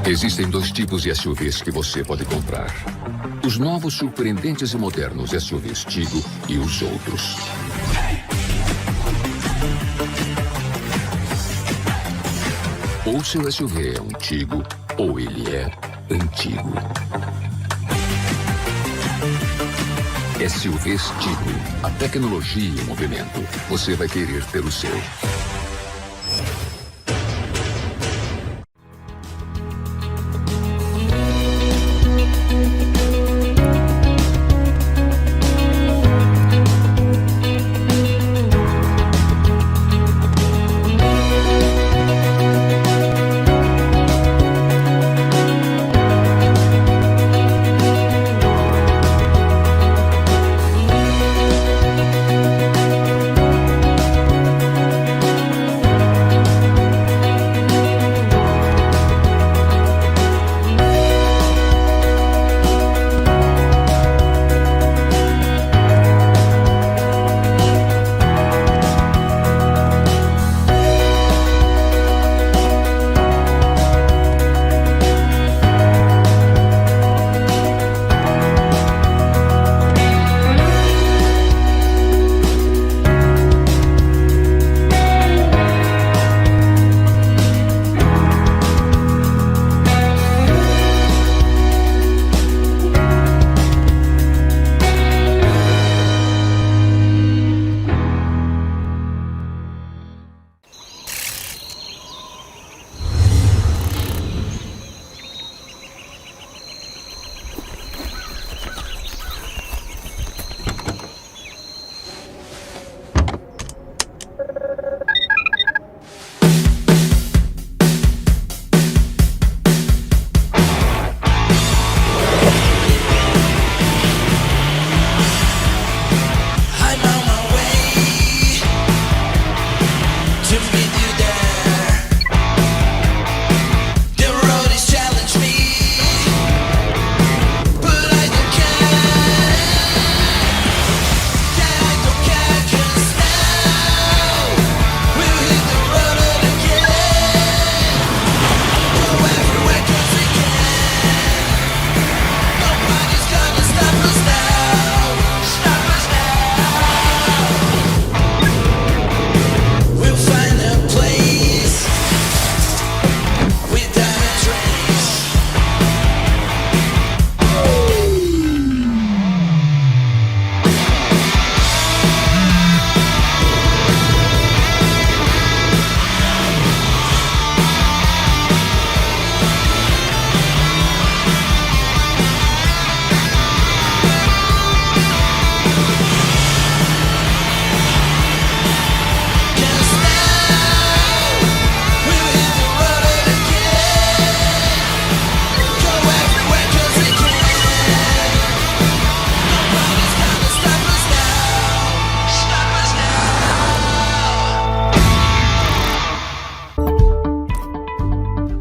Existem dois tipos de SUVs que você pode comprar. Os novos, surpreendentes e modernos SUVs Tigo e os outros. Ou seu SUV é um Tigo, ou ele é antigo. SUVs Tigo. A tecnologia em movimento. Você vai querer ter o seu.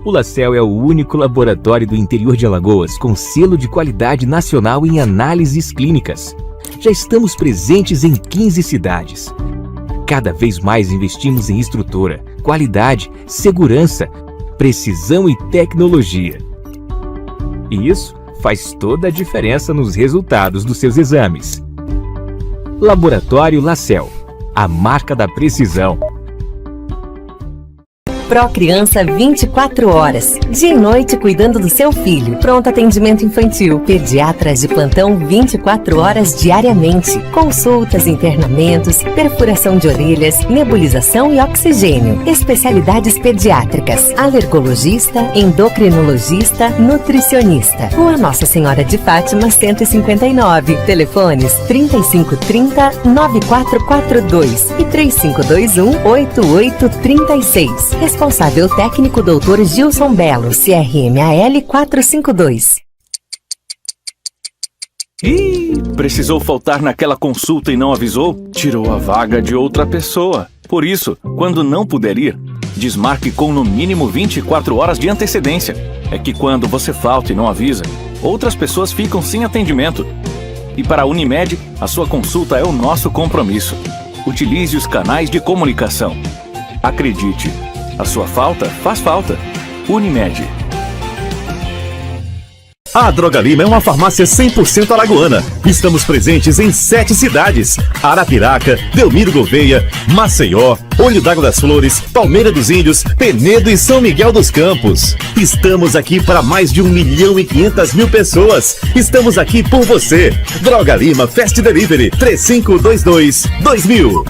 O LaCell é o único laboratório do interior de Alagoas com selo de qualidade nacional em análises clínicas. Já estamos presentes em 15 cidades. Cada vez mais investimos em estrutura, qualidade, segurança, precisão e tecnologia. E isso faz toda a diferença nos resultados dos seus exames. Laboratório LaCell, a marca da precisão. Procriança 24 horas, dia e noite cuidando do seu filho. Pronto atendimento infantil, pediatras de plantão 24 horas diariamente. Consultas, internamentos, perfuração de orelhas, nebulização e oxigênio. Especialidades pediátricas, alergologista, endocrinologista, nutricionista. Rua Nossa Senhora de Fátima 159. Telefones 3530-9442 e 3521-8836. Responsável técnico Dr. Gilson Belo, CRMAL 452. Ih, precisou faltar naquela consulta e não avisou? Tirou a vaga de outra pessoa. Por isso, quando não puder ir, desmarque com no mínimo 24 horas de antecedência. É que quando você falta e não avisa, outras pessoas ficam sem atendimento. E para a Unimed, a sua consulta é o nosso compromisso. Utilize os canais de comunicação. Acredite, a sua falta faz falta. Unimed. A Droga Lima é uma farmácia 100% alagoana. Estamos presentes em 7 cidades: Arapiraca, Delmiro Gouveia, Maceió, Olho d'Água das Flores, Palmeira dos Índios, Penedo e São Miguel dos Campos. Estamos aqui para mais de 1.500.000 pessoas. Estamos aqui por você. Droga Lima Fast Delivery 3522-2000.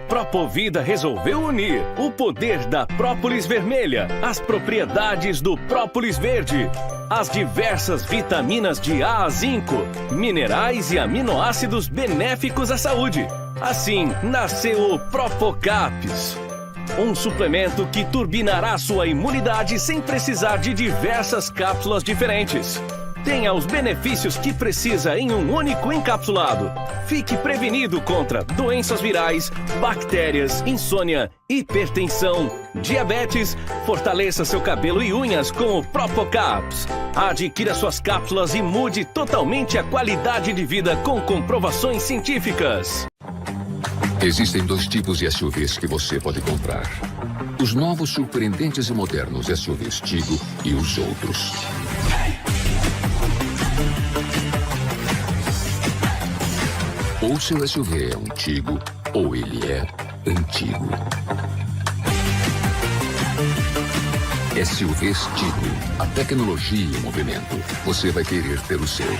Propovida resolveu unir o poder da própolis vermelha, as propriedades do própolis verde, as diversas vitaminas de A a zinco, minerais e aminoácidos benéficos à saúde. Assim, nasceu o Propocaps, um suplemento que turbinará sua imunidade sem precisar de diversas cápsulas diferentes. Tenha os benefícios que precisa em um único encapsulado. Fique prevenido contra doenças virais, bactérias, insônia, hipertensão, diabetes. Fortaleça seu cabelo e unhas com o Propocaps. Adquira suas cápsulas e mude totalmente a qualidade de vida com comprovações científicas. Existem 2 tipos de SUVs que você pode comprar: os novos, surpreendentes e modernos SUVs Tigo e os outros. Ou seu SUV é um Tigo, ou ele é antigo. SUVs Tigo, a tecnologia em movimento. Você vai querer ter o seu.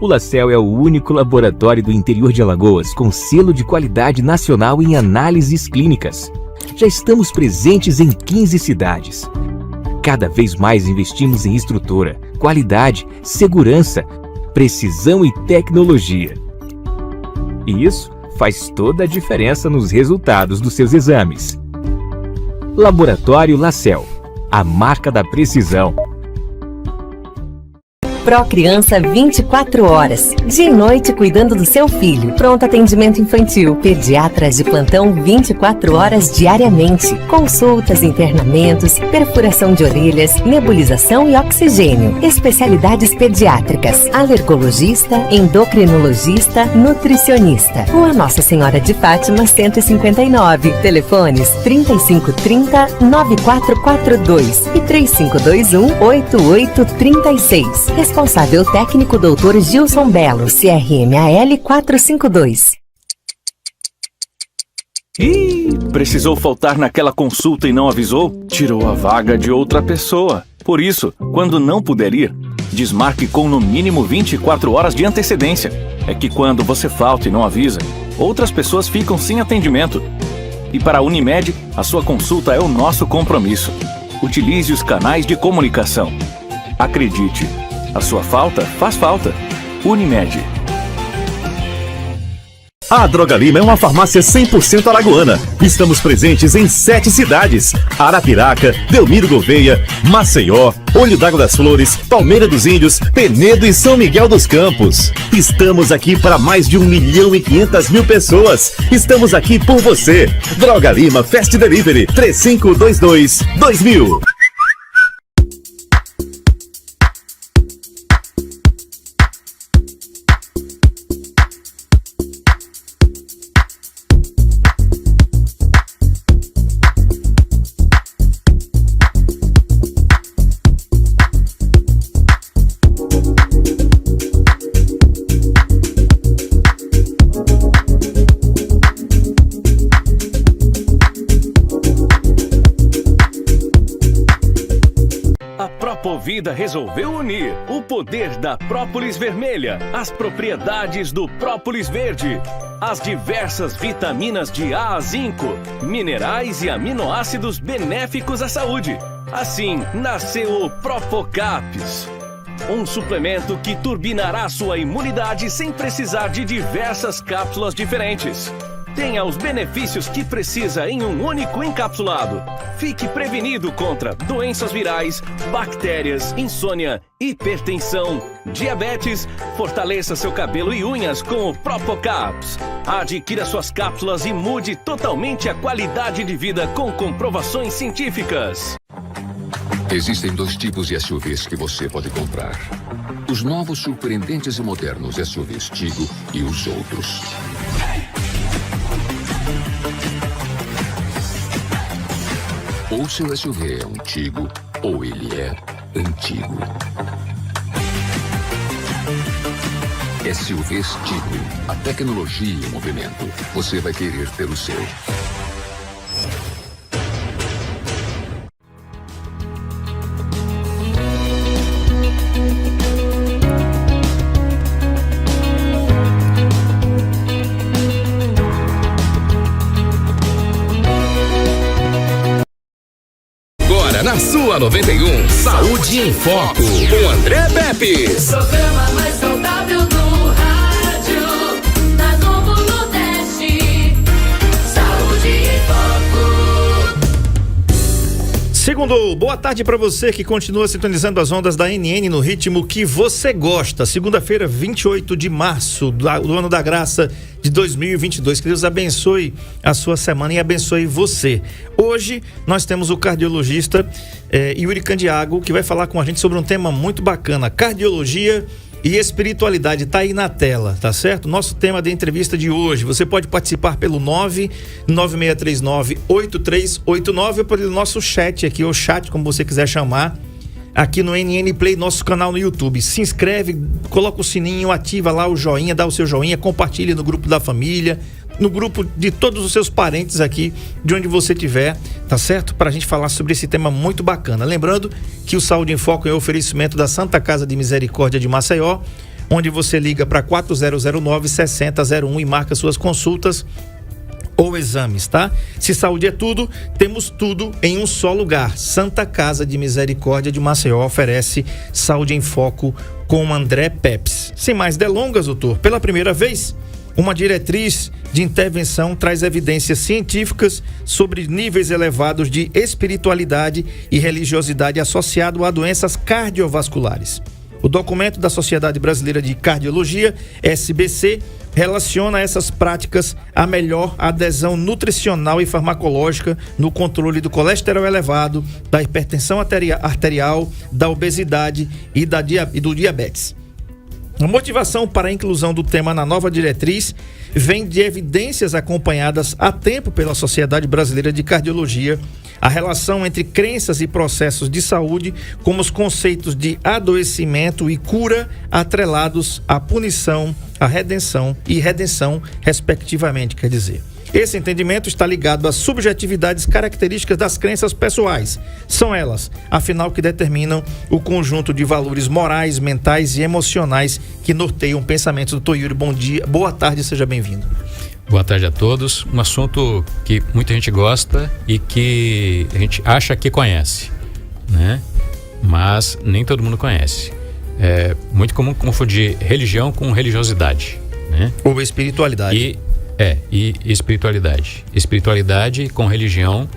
O LaCell é o único laboratório do interior de Alagoas com selo de qualidade nacional em análises clínicas. Já estamos presentes em 15 cidades. Cada vez mais investimos em estrutura, qualidade, segurança, precisão e tecnologia. E isso faz toda a diferença nos resultados dos seus exames. Laboratório LaCell, a marca da precisão. Procriança 24 horas. Dia e noite cuidando do seu filho. Pronto atendimento infantil. Pediatras de plantão 24 horas diariamente. Consultas, internamentos, perfuração de orelhas, nebulização e oxigênio. Especialidades pediátricas. Alergologista, endocrinologista, nutricionista. Rua Nossa Senhora de Fátima 159. Telefones 3530-9442 e 3521-8836. Responsável técnico Dr. Gilson Belo, CRMAL 452. Ih, precisou faltar naquela consulta e não avisou? Tirou a vaga de outra pessoa. Por isso, quando não puder ir, desmarque com no mínimo 24 horas de antecedência. É que quando você falta e não avisa, outras pessoas ficam sem atendimento. E para a Unimed, a sua consulta é o nosso compromisso. Utilize os canais de comunicação. Acredite, a sua falta faz falta. Unimed. A Droga Lima é uma farmácia 100% alagoana. Estamos presentes em 7 cidades: Arapiraca, Delmiro Gouveia, Maceió, Olho d'Água das Flores, Palmeira dos Índios, Penedo e São Miguel dos Campos. Estamos aqui para mais de 1.500.000 pessoas. Estamos aqui por você. Droga Lima Fast Delivery 3522-2000. Propovida resolveu unir o poder da própolis vermelha, as propriedades do própolis verde, as diversas vitaminas de A a zinco, minerais e aminoácidos benéficos à saúde. Assim, nasceu o Propocaps, um suplemento que turbinará sua imunidade sem precisar de diversas cápsulas diferentes. Tenha os benefícios que precisa em um único encapsulado. Fique prevenido contra doenças virais, bactérias, insônia, hipertensão, diabetes. Fortaleça seu cabelo e unhas com o Propocaps. Adquira suas cápsulas e mude totalmente a qualidade de vida com comprovações científicas. Existem 2 tipos de SUVs que você pode comprar: os novos, surpreendentes e modernos SUVs Tigo e os outros. Ou seu SUV é um Tigo, ou ele é antigo. SUVs Tigo, a tecnologia em movimento. Você vai querer ter o seu. Na sua 91, Saúde em Foco, com André Pepe. Programa mais saudável do rádio, da Novo Nordeste. Saúde em Foco. Segundo, boa tarde para você que continua sintonizando as ondas da NN no ritmo que você gosta. Segunda-feira, 28 de março do ano da graça de 2022. Que Deus abençoe a sua semana e abençoe você. Hoje nós temos o cardiologista Yuri Candiago, que vai falar com a gente sobre um tema muito bacana: cardiologia e espiritualidade. Tá aí na tela, tá certo? Nosso tema de entrevista de hoje. Você pode participar pelo 99639-8389 ou pelo nosso chat aqui, ou chat, como você quiser chamar, aqui no NN Play, nosso canal no YouTube. Se inscreve, coloca o sininho, ativa lá o joinha, dá o seu joinha, compartilha no grupo da família, no grupo de todos os seus parentes aqui, de onde você estiver, tá certo? Pra gente falar sobre esse tema muito bacana. Lembrando que o Saúde em Foco é o oferecimento da Santa Casa de Misericórdia de Maceió, onde você liga para 4009-6001 e marca suas consultas ou exames, tá? Se saúde é tudo, temos tudo em um só lugar. Santa Casa de Misericórdia de Maceió oferece Saúde em Foco com André Peps. Sem mais delongas, doutor, pela primeira vez, uma diretriz de intervenção traz evidências científicas sobre níveis elevados de espiritualidade e religiosidade associado a doenças cardiovasculares. O documento da Sociedade Brasileira de Cardiologia, SBC, relaciona essas práticas à melhor adesão nutricional e farmacológica no controle do colesterol elevado, da hipertensão arterial, da obesidade e do diabetes. A motivação para a inclusão do tema na nova diretriz vem de evidências acompanhadas há tempo pela Sociedade Brasileira de Cardiologia, a relação entre crenças e processos de saúde, como os conceitos de adoecimento e cura atrelados à punição, à redenção e redenção, respectivamente, quer dizer. Esse entendimento está ligado às subjetividades características das crenças pessoais. São elas, afinal, que determinam o conjunto de valores morais, mentais e emocionais que norteiam o pensamento. Doutor Yuri, bom dia, boa tarde, seja bem-vindo. Boa tarde a todos. Um assunto que muita gente gosta e que a gente acha que conhece, né? Mas nem todo mundo conhece. É muito comum confundir religião com religiosidade, né? Ou espiritualidade. E espiritualidade. Espiritualidade com religião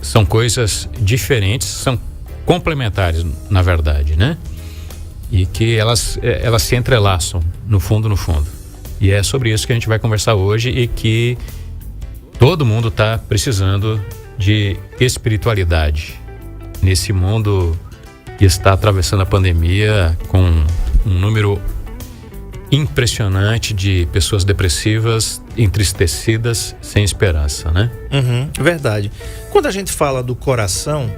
são coisas diferentes, são complementares, na verdade, né? E que elas se entrelaçam no fundo. E é sobre isso que a gente vai conversar hoje e que todo mundo está precisando de espiritualidade nesse mundo que está atravessando a pandemia com um número impressionante de pessoas depressivas, entristecidas, sem esperança, né? Verdade. Quando a gente fala do coração,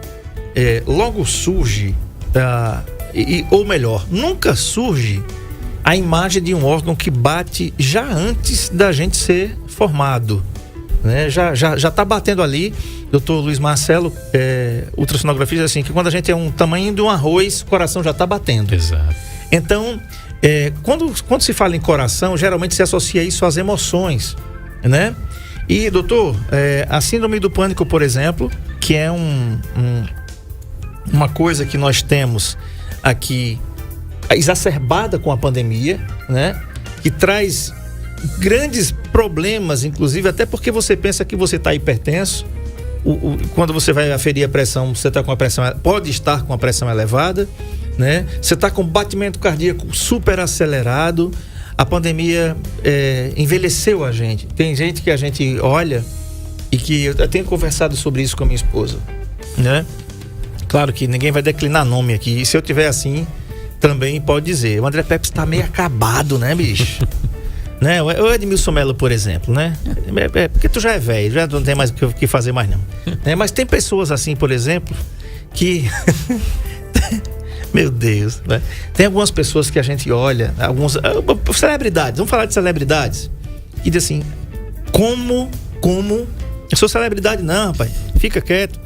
logo surge, ou melhor, nunca surge a imagem de um órgão que bate já antes da gente ser formado, né? Já tá batendo ali. Doutor Luiz Marcelo, ultrassonografista, assim, que quando a gente é um tamanho de um arroz, o coração já tá batendo. Exato. Então, quando se fala em coração, geralmente se associa isso às emoções, né? E, doutor, a síndrome do pânico, por exemplo, que é uma coisa que nós temos aqui exacerbada com a pandemia, né? Que traz grandes problemas, inclusive, até porque você pensa que você está hipertenso. Quando você vai aferir a pressão, você tá com a pressão, pode estar com a pressão elevada, né? Você está com batimento cardíaco super acelerado. A pandemia envelheceu a gente. Tem gente que a gente olha e que eu tenho conversado sobre isso com a minha esposa, né? Claro que ninguém vai declinar nome aqui. E se eu tiver assim, também pode dizer. O André Peps está meio acabado, né, bicho? Né? O Edmilson Melo, por exemplo, né? Porque tu já é velho, já não tem mais o que fazer mais não. Né? Mas tem pessoas assim, por exemplo, que... Meu Deus, né? Tem algumas pessoas que a gente olha, celebridades, vamos falar de celebridades, e diz assim, como, eu sou celebridade? Não, rapaz, fica quieto.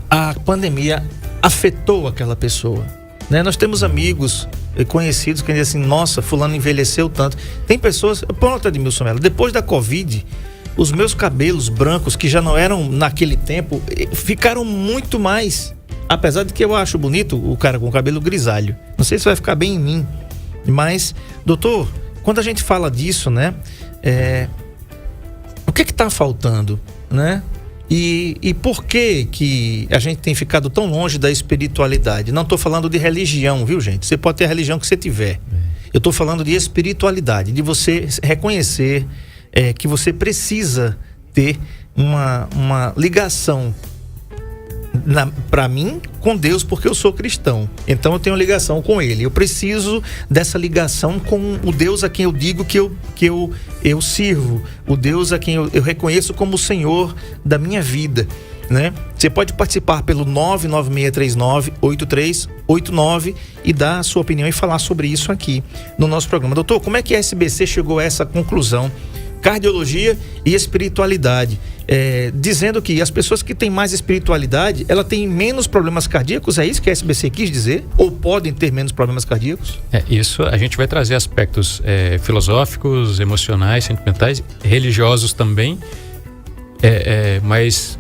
A pandemia afetou aquela pessoa, né? Nós temos amigos conhecidos que dizem assim, nossa, fulano envelheceu tanto. Tem pessoas, pronto, Edmilson Melo, depois da Covid, os meus cabelos brancos, que já não eram naquele tempo, ficaram muito mais. Apesar de que eu acho bonito o cara com o cabelo grisalho. Não sei se vai ficar bem em mim. Mas, doutor, quando a gente fala disso, né? O que está faltando, né? E por que a gente tem ficado tão longe da espiritualidade? Não estou falando de religião, viu, gente? Você pode ter a religião que você tiver. Eu estou falando de espiritualidade, de você reconhecer que você precisa ter uma ligação para mim com Deus, porque eu sou cristão, então eu tenho ligação com Ele. Eu preciso dessa ligação com o Deus a quem eu digo que eu sirvo, o Deus a quem eu reconheço como o Senhor da minha vida, né? Você pode participar pelo 99639-8389 e dar a sua opinião e falar sobre isso aqui no nosso programa. Doutor, como é que a SBC chegou a essa conclusão cardiologia e espiritualidade, dizendo que as pessoas que têm mais espiritualidade, ela tem menos problemas cardíacos, é isso que a SBC quis dizer? Ou podem ter menos problemas cardíacos? Isso a gente vai trazer aspectos filosóficos, emocionais, sentimentais, religiosos também, mas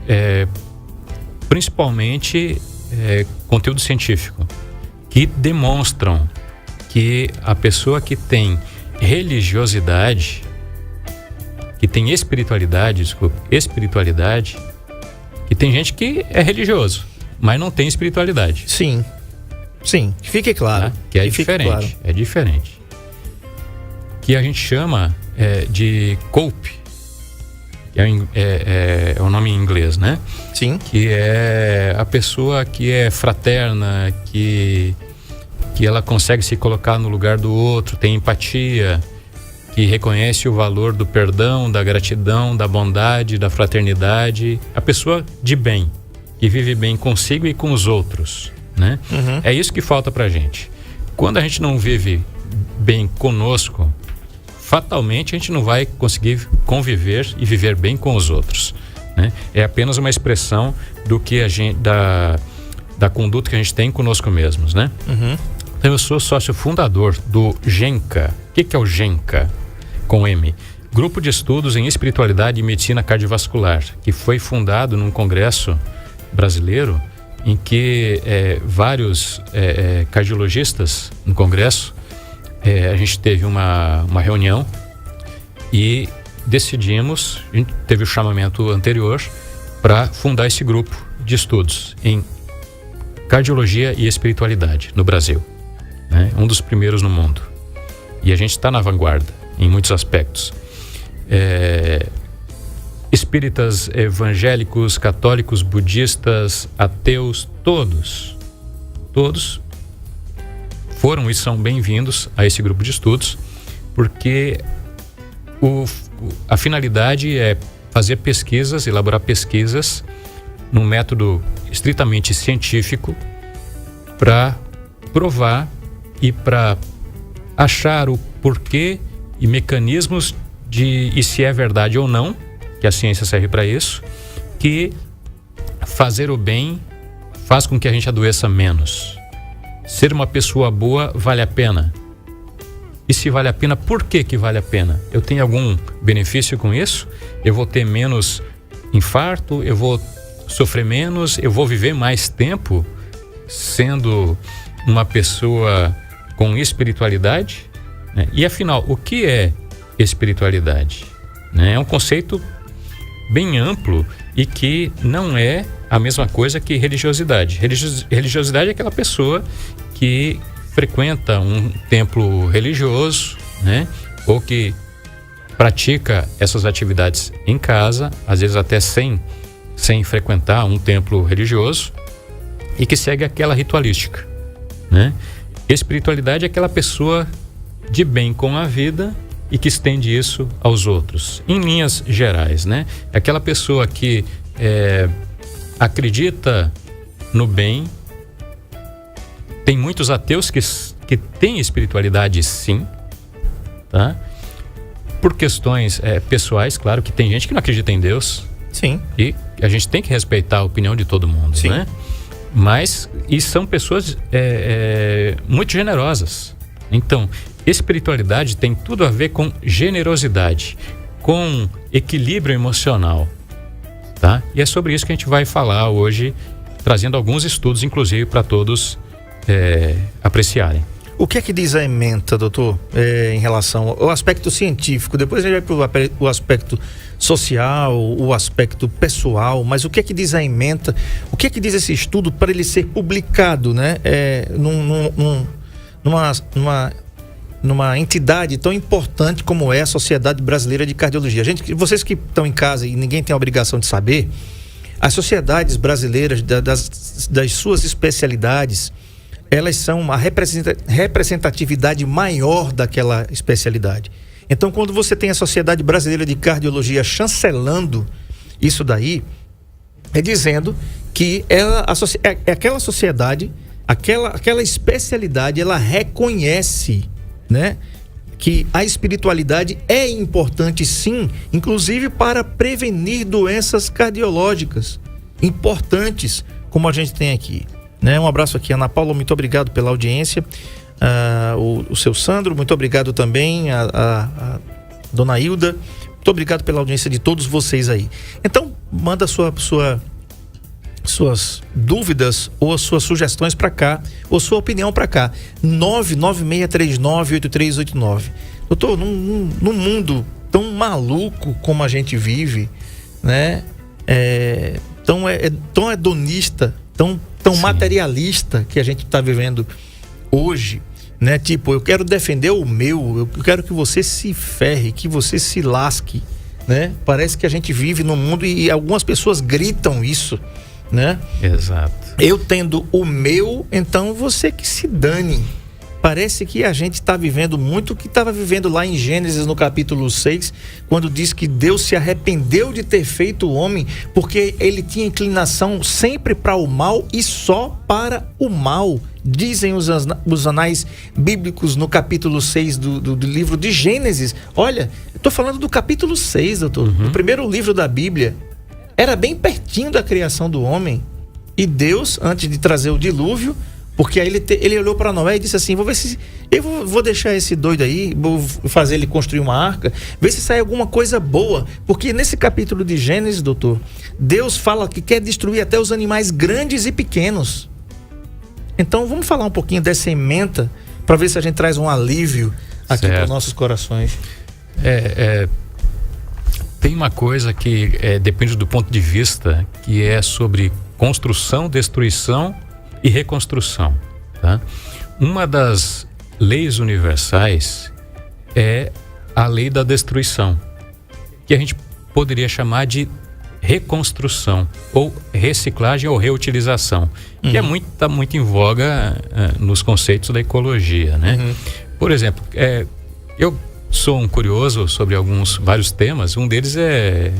principalmente conteúdo científico, que demonstram que a pessoa que tem religiosidade, que tem espiritualidade, que tem gente que é religioso, mas não tem espiritualidade. Sim, que fique claro. Tá? Que é diferente, claro. é diferente. Que a gente chama de cope, que é o nome em inglês, né? Sim. Que é a pessoa que é fraterna, que ela consegue se colocar no lugar do outro, tem empatia, que reconhece o valor do perdão, da gratidão, da bondade, da fraternidade. A pessoa de bem, que vive bem consigo e com os outros, né? Uhum. É isso que falta pra gente. Quando a gente não vive bem conosco, fatalmente a gente não vai conseguir conviver e viver bem com os outros, né? É apenas uma expressão do que a gente, da conduta que a gente tem conosco mesmos, né? Uhum. Então eu sou sócio fundador do GENCA. O que é o GENCA? Com M. Grupo de Estudos em Espiritualidade e Medicina Cardiovascular, que foi fundado num congresso brasileiro em que vários cardiologistas no congresso, a gente teve uma reunião e decidimos, a gente teve o chamamento anterior para fundar esse grupo de estudos em cardiologia e espiritualidade no Brasil, né? Um dos primeiros no mundo. E a gente está na vanguarda em muitos aspectos. Espíritas, evangélicos, católicos, budistas, ateus, todos foram e são bem-vindos a esse grupo de estudos, porque a finalidade é fazer pesquisas, elaborar pesquisas num método estritamente científico para provar e para achar o porquê e mecanismos e se é verdade ou não, que a ciência serve para isso, que fazer o bem faz com que a gente adoeça menos. Ser uma pessoa boa vale a pena. E se vale a pena, por que vale a pena? Eu tenho algum benefício com isso? Eu vou ter menos infarto? Eu vou sofrer menos? Eu vou viver mais tempo sendo uma pessoa com espiritualidade? E afinal, o que é espiritualidade? É um conceito bem amplo e que não é a mesma coisa que religiosidade. Religiosidade é aquela pessoa que frequenta um templo religioso, né? Ou que pratica essas atividades em casa, às vezes até sem frequentar um templo religioso, e que segue aquela ritualística, né? Espiritualidade é aquela pessoa de bem com a vida e que estende isso aos outros, em linhas gerais, né? É aquela pessoa que acredita no bem. Tem muitos ateus que têm espiritualidade, sim, tá? Por questões pessoais, claro que tem gente que não acredita em Deus. Sim. E a gente tem que respeitar a opinião de todo mundo, sim, né? Mas, e são pessoas muito generosas. Então, espiritualidade tem tudo a ver com generosidade, com equilíbrio emocional, tá? E é sobre isso que a gente vai falar hoje, trazendo alguns estudos, inclusive, para todos apreciarem. O que é que diz a ementa, doutor, em relação ao aspecto científico? Depois a gente vai para o aspecto social, o aspecto pessoal, mas o que é que diz a ementa? O que é que diz esse estudo para ele ser publicado, né? Numa entidade tão importante como é a Sociedade Brasileira de Cardiologia. Vocês que estão em casa e ninguém tem a obrigação de saber, as sociedades brasileiras das suas especialidades, elas são uma representatividade maior daquela especialidade. Então, quando você tem a Sociedade Brasileira de Cardiologia chancelando isso daí, é dizendo que aquela sociedade, aquela especialidade, ela reconhece, né, que a espiritualidade é importante sim, inclusive para prevenir doenças cardiológicas importantes, como a gente tem aqui, né? Um abraço aqui, Ana Paula, muito obrigado pela audiência. O seu Sandro, muito obrigado também, a Dona Hilda, muito obrigado pela audiência de todos vocês aí. Então, manda suas dúvidas ou suas sugestões para cá, ou sua opinião para cá, 996398389. Doutor, num mundo tão maluco como a gente vive, né? Tão hedonista, tão materialista que a gente está vivendo hoje, né? Tipo, eu quero defender o meu, eu quero que você se ferre, que você se lasque, né? Parece que a gente vive num mundo e algumas pessoas gritam isso, né? Exato. Eu tendo o meu, então você que se dane. Parece que a gente está vivendo muito o que estava vivendo lá em Gênesis, no capítulo 6, quando diz que Deus se arrependeu de ter feito o homem, porque ele tinha inclinação sempre para o mal e só para o mal. Dizem os anais bíblicos no capítulo 6 do livro de Gênesis. Olha, eu estou falando do capítulo 6, doutor, do primeiro livro da Bíblia. Era bem pertinho da criação do homem. E Deus, antes de trazer o dilúvio, porque aí ele olhou para Noé e disse assim: vou ver se eu vou deixar esse doido aí, vou fazer ele construir uma arca, ver se sai alguma coisa boa. Porque nesse capítulo de Gênesis, doutor, Deus fala que quer destruir até os animais grandes e pequenos. Então vamos falar um pouquinho dessa ementa para ver se a gente traz um alívio aqui para os nossos corações. Tem uma coisa que depende do ponto de vista, que é sobre construção, destruição e reconstrução, tá? Uma das leis universais é a lei da destruição, que a gente poderia chamar de reconstrução ou reciclagem ou reutilização, que tá muito em voga nos conceitos da ecologia, né? Por exemplo, eu sou um curioso sobre vários temas. Um deles é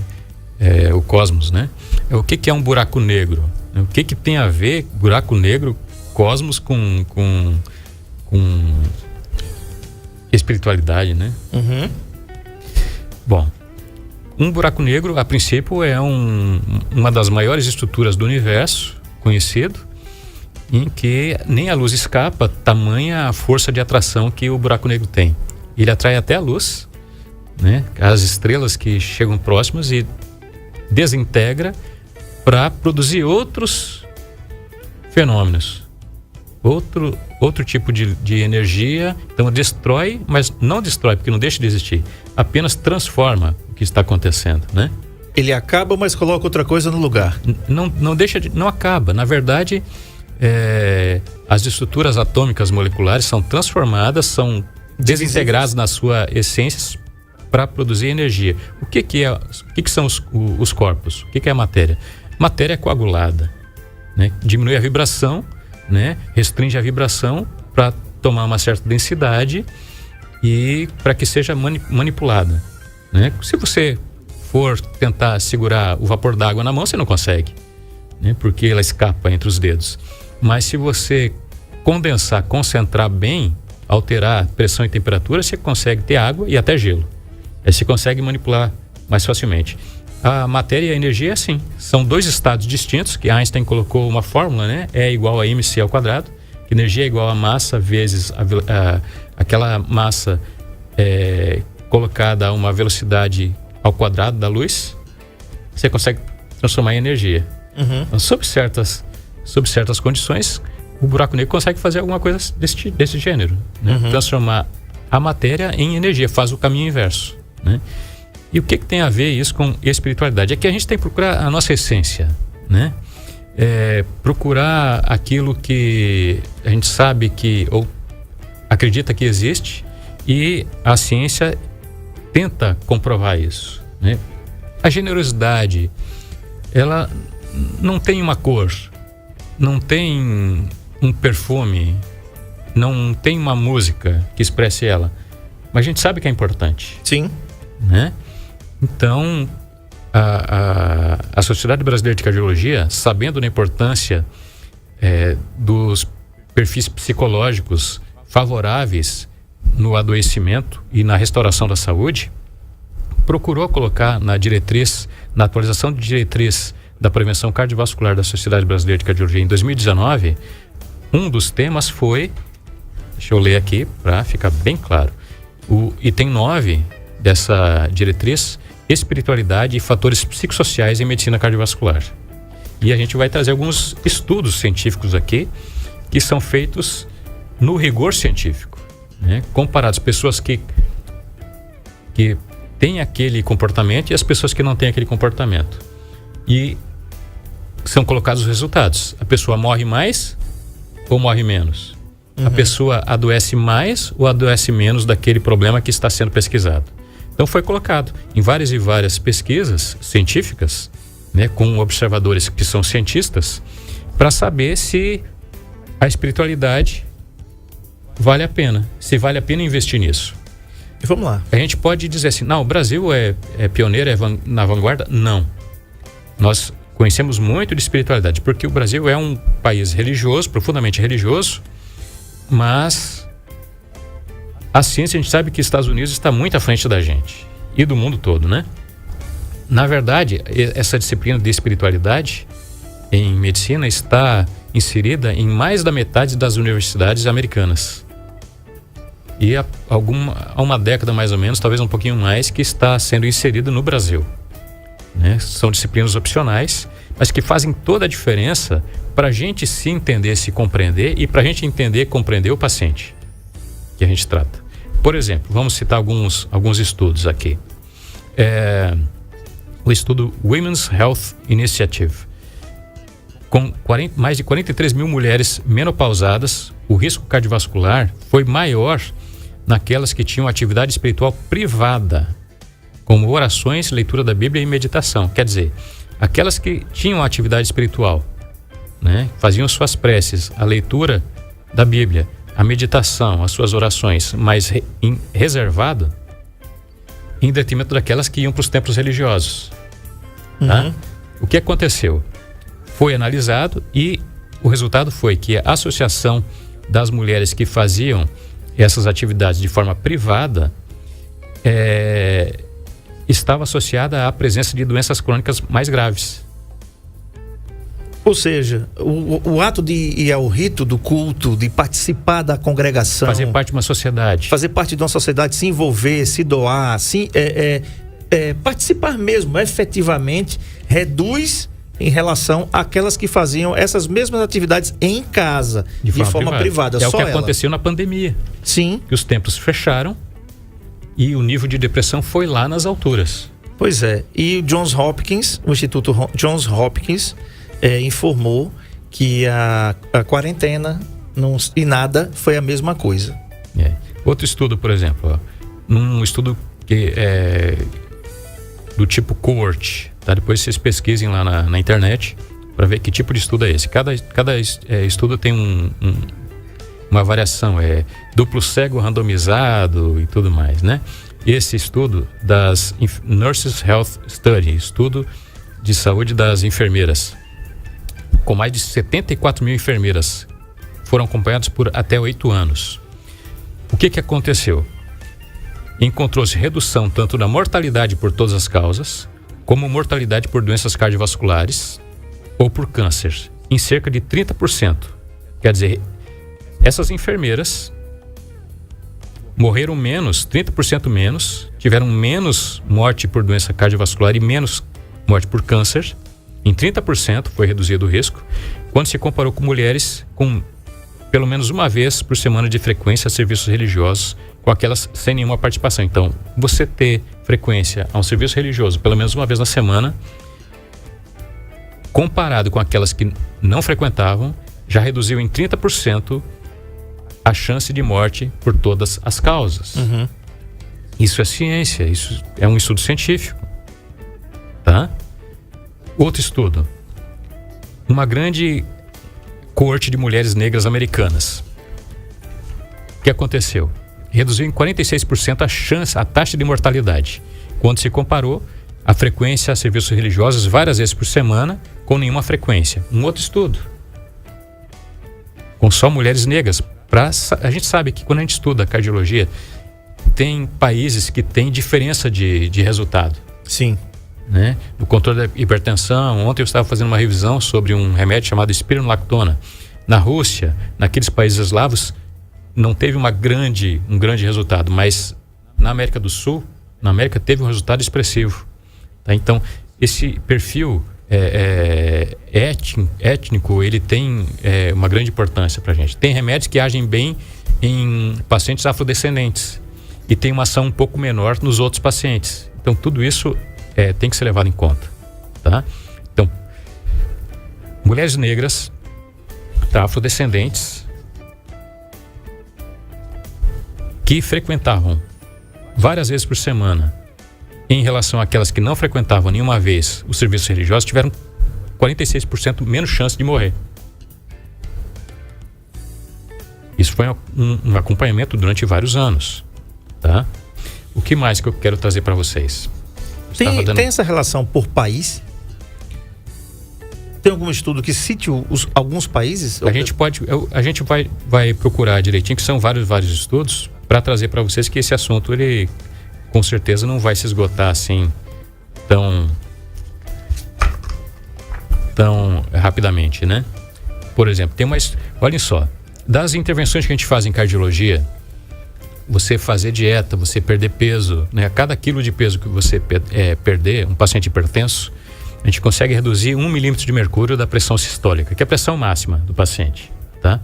o cosmos, né? O que é um buraco negro? O que tem a ver buraco negro, cosmos com espiritualidade, né? Bom, um buraco negro, a princípio, é uma das maiores estruturas do universo conhecido, em que nem a luz escapa, tamanha a força de atração que o buraco negro tem. Ele atrai até a luz, né? As estrelas que chegam próximas, e desintegra para produzir outros fenômenos, outro tipo de energia. Então destrói, mas não destrói porque não deixa de existir, apenas transforma o que está acontecendo, né? Ele acaba, mas coloca outra coisa no lugar. Não acaba. Na verdade, as estruturas atômicas moleculares são transformadas, são desintegradas na sua essência para produzir energia. O que são os corpos? O que é a matéria? Matéria é coagulada, né? Diminui a vibração, né? Restringe a vibração para tomar uma certa densidade e para que seja manipulada, né? Se você for tentar segurar o vapor d'água na mão, você não consegue, né? Porque ela escapa entre os dedos. Mas se você condensar, concentrar bem, alterar pressão e temperatura, você consegue ter água e até gelo. Aí você consegue manipular mais facilmente. A matéria e a energia é assim. São dois estados distintos, que Einstein colocou uma fórmula, né? E igual a mc ao quadrado, que energia é igual a massa vezes aquela massa colocada a uma velocidade ao quadrado da luz. Você consegue transformar em energia. Então, sob certas condições, o buraco negro consegue fazer alguma coisa desse gênero, né? Transformar a matéria em energia, faz o caminho inverso, né? E o que tem a ver isso com espiritualidade? É que a gente tem que procurar a nossa essência, né? Procurar aquilo que a gente sabe ou acredita que existe, e a ciência tenta comprovar isso, né? A generosidade, ela não tem uma cor, não tem um perfume, não tem uma música que expresse ela, mas a gente sabe que é importante. Sim. Né? Então, a Sociedade Brasileira de Cardiologia, sabendo da importância dos perfis psicológicos favoráveis no adoecimento e na restauração da saúde, procurou colocar na diretriz, na atualização de diretriz da prevenção cardiovascular da Sociedade Brasileira de Cardiologia em 2019, um dos temas foi, deixa eu ler aqui para ficar bem claro, o item 9 dessa diretriz, espiritualidade e fatores psicossociais em medicina cardiovascular. E a gente vai trazer alguns estudos científicos aqui que são feitos no rigor científico, né? Comparados pessoas que têm aquele comportamento e as pessoas que não têm aquele comportamento. E são colocados os resultados. A pessoa morre mais ou morre menos? A pessoa adoece mais ou adoece menos daquele problema que está sendo pesquisado? Então foi colocado em várias e várias pesquisas científicas, né, com observadores que são cientistas, para saber se a espiritualidade vale a pena, se vale a pena investir nisso. E vamos lá. A gente pode dizer assim, não, o Brasil é pioneiro, na vanguarda? Não. Nós conhecemos muito de espiritualidade, porque o Brasil é um país religioso, profundamente religioso, mas a ciência, a gente sabe que os Estados Unidos está muito à frente da gente e do mundo todo, né? Na verdade, essa disciplina de espiritualidade em medicina está inserida em mais da metade das universidades americanas. E há uma década mais ou menos, talvez um pouquinho mais, que está sendo inserida no Brasil, né? São disciplinas opcionais, mas que fazem toda a diferença para a gente se entender, se compreender e para a gente entender e compreender o paciente que a gente trata. Por exemplo, vamos citar alguns estudos aqui. O estudo Women's Health Initiative. Com mais de 43 mil mulheres menopausadas, o risco cardiovascular foi maior naquelas que tinham atividade espiritual privada, como orações, leitura da Bíblia e meditação. Quer dizer, aquelas que tinham atividade espiritual, né, faziam suas preces, a leitura da Bíblia, a meditação, as suas orações, mas reservado, em detrimento daquelas que iam para os templos religiosos. Tá? O que aconteceu? Foi analisado e o resultado foi que a associação das mulheres que faziam essas atividades de forma privada estava associada à presença de doenças crônicas mais graves. Ou seja, o ato de ir ao rito do culto, de participar da congregação, fazer parte de uma sociedade, se envolver, se doar, participar mesmo, efetivamente, reduz em relação àquelas que faziam essas mesmas atividades em casa, de forma privada. É o que aconteceu na pandemia. Sim. Que os templos fecharam e o nível de depressão foi lá nas alturas. Pois é. E o Instituto Johns Hopkins informou que a quarentena e nada foi a mesma coisa. Outro estudo, por exemplo, um estudo que do tipo cohort, tá? Depois vocês pesquisem lá na internet para ver que tipo de estudo é esse. Cada estudo tem uma variação, duplo cego randomizado e tudo mais, né? Esse estudo das Nurses Health Study, estudo de saúde das enfermeiras, com mais de 74 mil enfermeiras, foram acompanhadas por até 8 anos. O que aconteceu? Encontrou-se redução tanto na mortalidade por todas as causas, como mortalidade por doenças cardiovasculares ou por câncer, em cerca de 30%. Quer dizer, essas enfermeiras morreram menos, 30% menos, tiveram menos morte por doença cardiovascular e menos morte por câncer. Em 30% foi reduzido o risco, quando se comparou com mulheres com pelo menos uma vez por semana de frequência a serviços religiosos, com aquelas sem nenhuma participação. Então, você ter frequência a um serviço religioso pelo menos uma vez na semana, comparado com aquelas que não frequentavam, já reduziu em 30% a chance de morte por todas as causas. Isso é ciência, isso é um estudo científico, tá? Outro estudo, uma grande coorte de mulheres negras americanas. O que aconteceu? Reduziu em 46% a taxa de mortalidade, quando se comparou a frequência a serviços religiosos várias vezes por semana com nenhuma frequência. Um outro estudo, com só mulheres negras, A gente sabe que quando a gente estuda cardiologia, tem países que têm diferença de resultado. Sim. Né? No controle da hipertensão, ontem eu estava fazendo uma revisão sobre um remédio chamado espironolactona. Na Rússia, naqueles países eslavos, não teve um grande resultado, mas na América do Sul, na América teve um resultado expressivo. Tá? Então, esse perfil étnico, ele tem uma grande importância para a gente. Tem remédios que agem bem em pacientes afrodescendentes e tem uma ação um pouco menor nos outros pacientes. Então, tudo isso tem que ser levado em conta. Tá? Então, mulheres negras, afrodescendentes, que frequentavam várias vezes por semana, em relação àquelas que não frequentavam nenhuma vez os serviços religiosos, tiveram 46% menos chance de morrer. Isso foi um acompanhamento durante vários anos. Tá? O que mais que eu quero trazer para vocês? Tem essa relação por país? Tem algum estudo que cite alguns países? A gente vai procurar direitinho, que são vários estudos, para trazer para vocês que esse assunto, ele com certeza não vai se esgotar assim tão rapidamente, né? Por exemplo, olhem só, das intervenções que a gente faz em cardiologia, você fazer dieta, você perder peso, né? Cada quilo de peso que você perder, um paciente hipertenso, a gente consegue reduzir 1 milímetro de mercúrio da pressão sistólica, que é a pressão máxima do paciente, tá?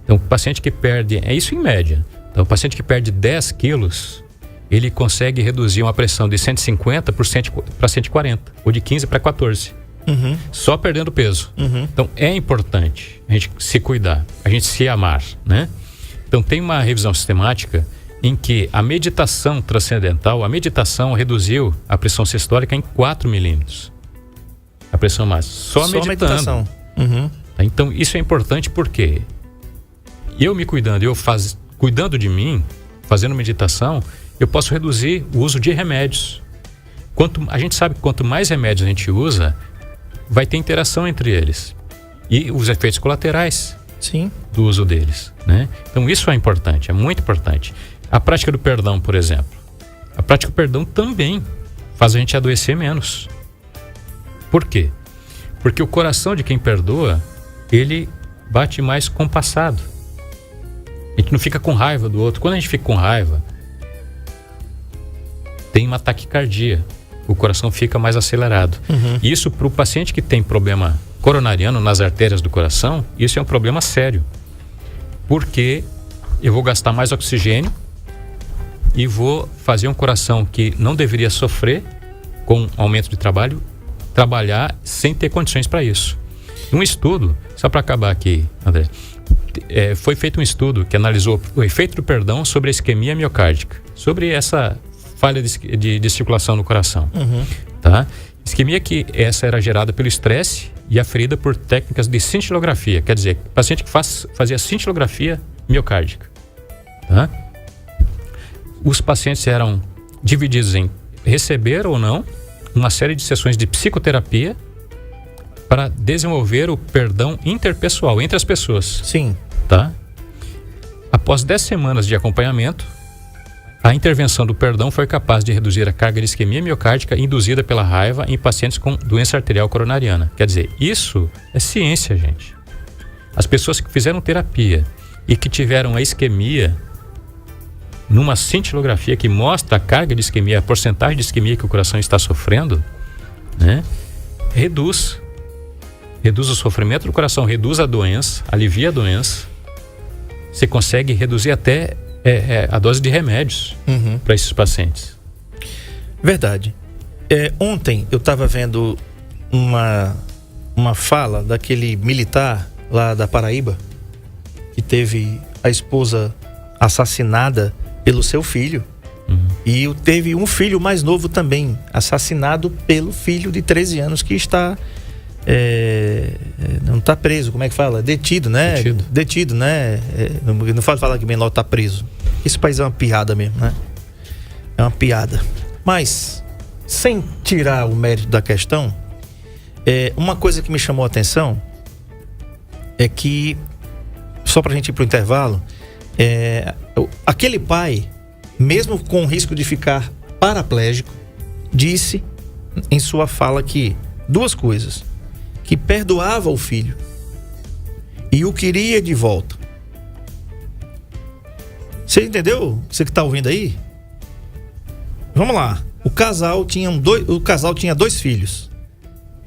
Então, o paciente que perde, é isso em média. Então, o paciente que perde 10 quilos, ele consegue reduzir uma pressão de 150 para 140, ou de 15 para 14. Uhum. Só perdendo peso. Uhum. Então, é importante a gente se cuidar, a gente se amar, né? Então, tem uma revisão sistemática em que a meditação transcendental, a meditação reduziu a pressão sistólica em 4 milímetros. A pressão máxima. Só meditando. Uhum. Então, isso é importante porque eu me cuidando, cuidando de mim, fazendo meditação, eu posso reduzir o uso de remédios. A gente sabe que quanto mais remédios a gente usa, vai ter interação entre eles. E os efeitos colaterais Sim. do uso deles, né? Então, isso é importante, é muito importante. A prática do perdão, por exemplo. A prática do perdão também faz a gente adoecer menos. Por quê? Porque o coração de quem perdoa, ele bate mais compassado. A gente não fica com raiva do outro. Quando a gente fica com raiva, tem uma taquicardia. O coração fica mais acelerado. Uhum. Isso, para o paciente que tem problema coronariano nas artérias do coração, isso é um problema sério. Porque eu vou gastar mais oxigênio e vou fazer um coração que não deveria sofrer com aumento de trabalho, trabalhar sem ter condições para isso. Um estudo, só para acabar aqui, André, foi feito um estudo que analisou o efeito do perdão sobre a isquemia miocárdica, sobre essa falha de circulação no coração. Uhum. Tá? Isquemia que essa era gerada pelo estresse e aferida por técnicas de cintilografia, quer dizer, paciente que fazia cintilografia miocárdica. Tá? Os pacientes eram divididos em receber ou não uma série de sessões de psicoterapia para desenvolver o perdão interpessoal entre as pessoas. Sim. Tá? Após 10 semanas de acompanhamento, a intervenção do perdão foi capaz de reduzir a carga de isquemia miocárdica induzida pela raiva em pacientes com doença arterial coronariana. Quer dizer, isso é ciência, gente. As pessoas que fizeram terapia e que tiveram a isquemia numa cintilografia que mostra a carga de isquemia, a porcentagem de isquemia que o coração está sofrendo, né, reduz o sofrimento do coração, reduz a doença, alivia a doença. Você consegue reduzir até a dose de remédios para esses pacientes. Verdade. Ontem eu estava vendo uma fala daquele militar lá da Paraíba que teve a esposa assassinada pelo seu filho. E teve um filho mais novo também assassinado pelo filho de 13 anos que está não está preso, como é que fala? Detido, né? Detido, né? Não fala falar que Menor está preso. Esse país é uma piada mesmo, né? É uma piada. Mas, sem tirar o mérito da questão, uma coisa que me chamou a atenção é que só pra gente ir pro intervalo, aquele pai, mesmo com o risco de ficar paraplégico, disse em sua fala que 2 coisas: que perdoava o filho e o queria de volta. Você entendeu? Você que tá ouvindo aí? Vamos lá. O casal tinha 2 filhos.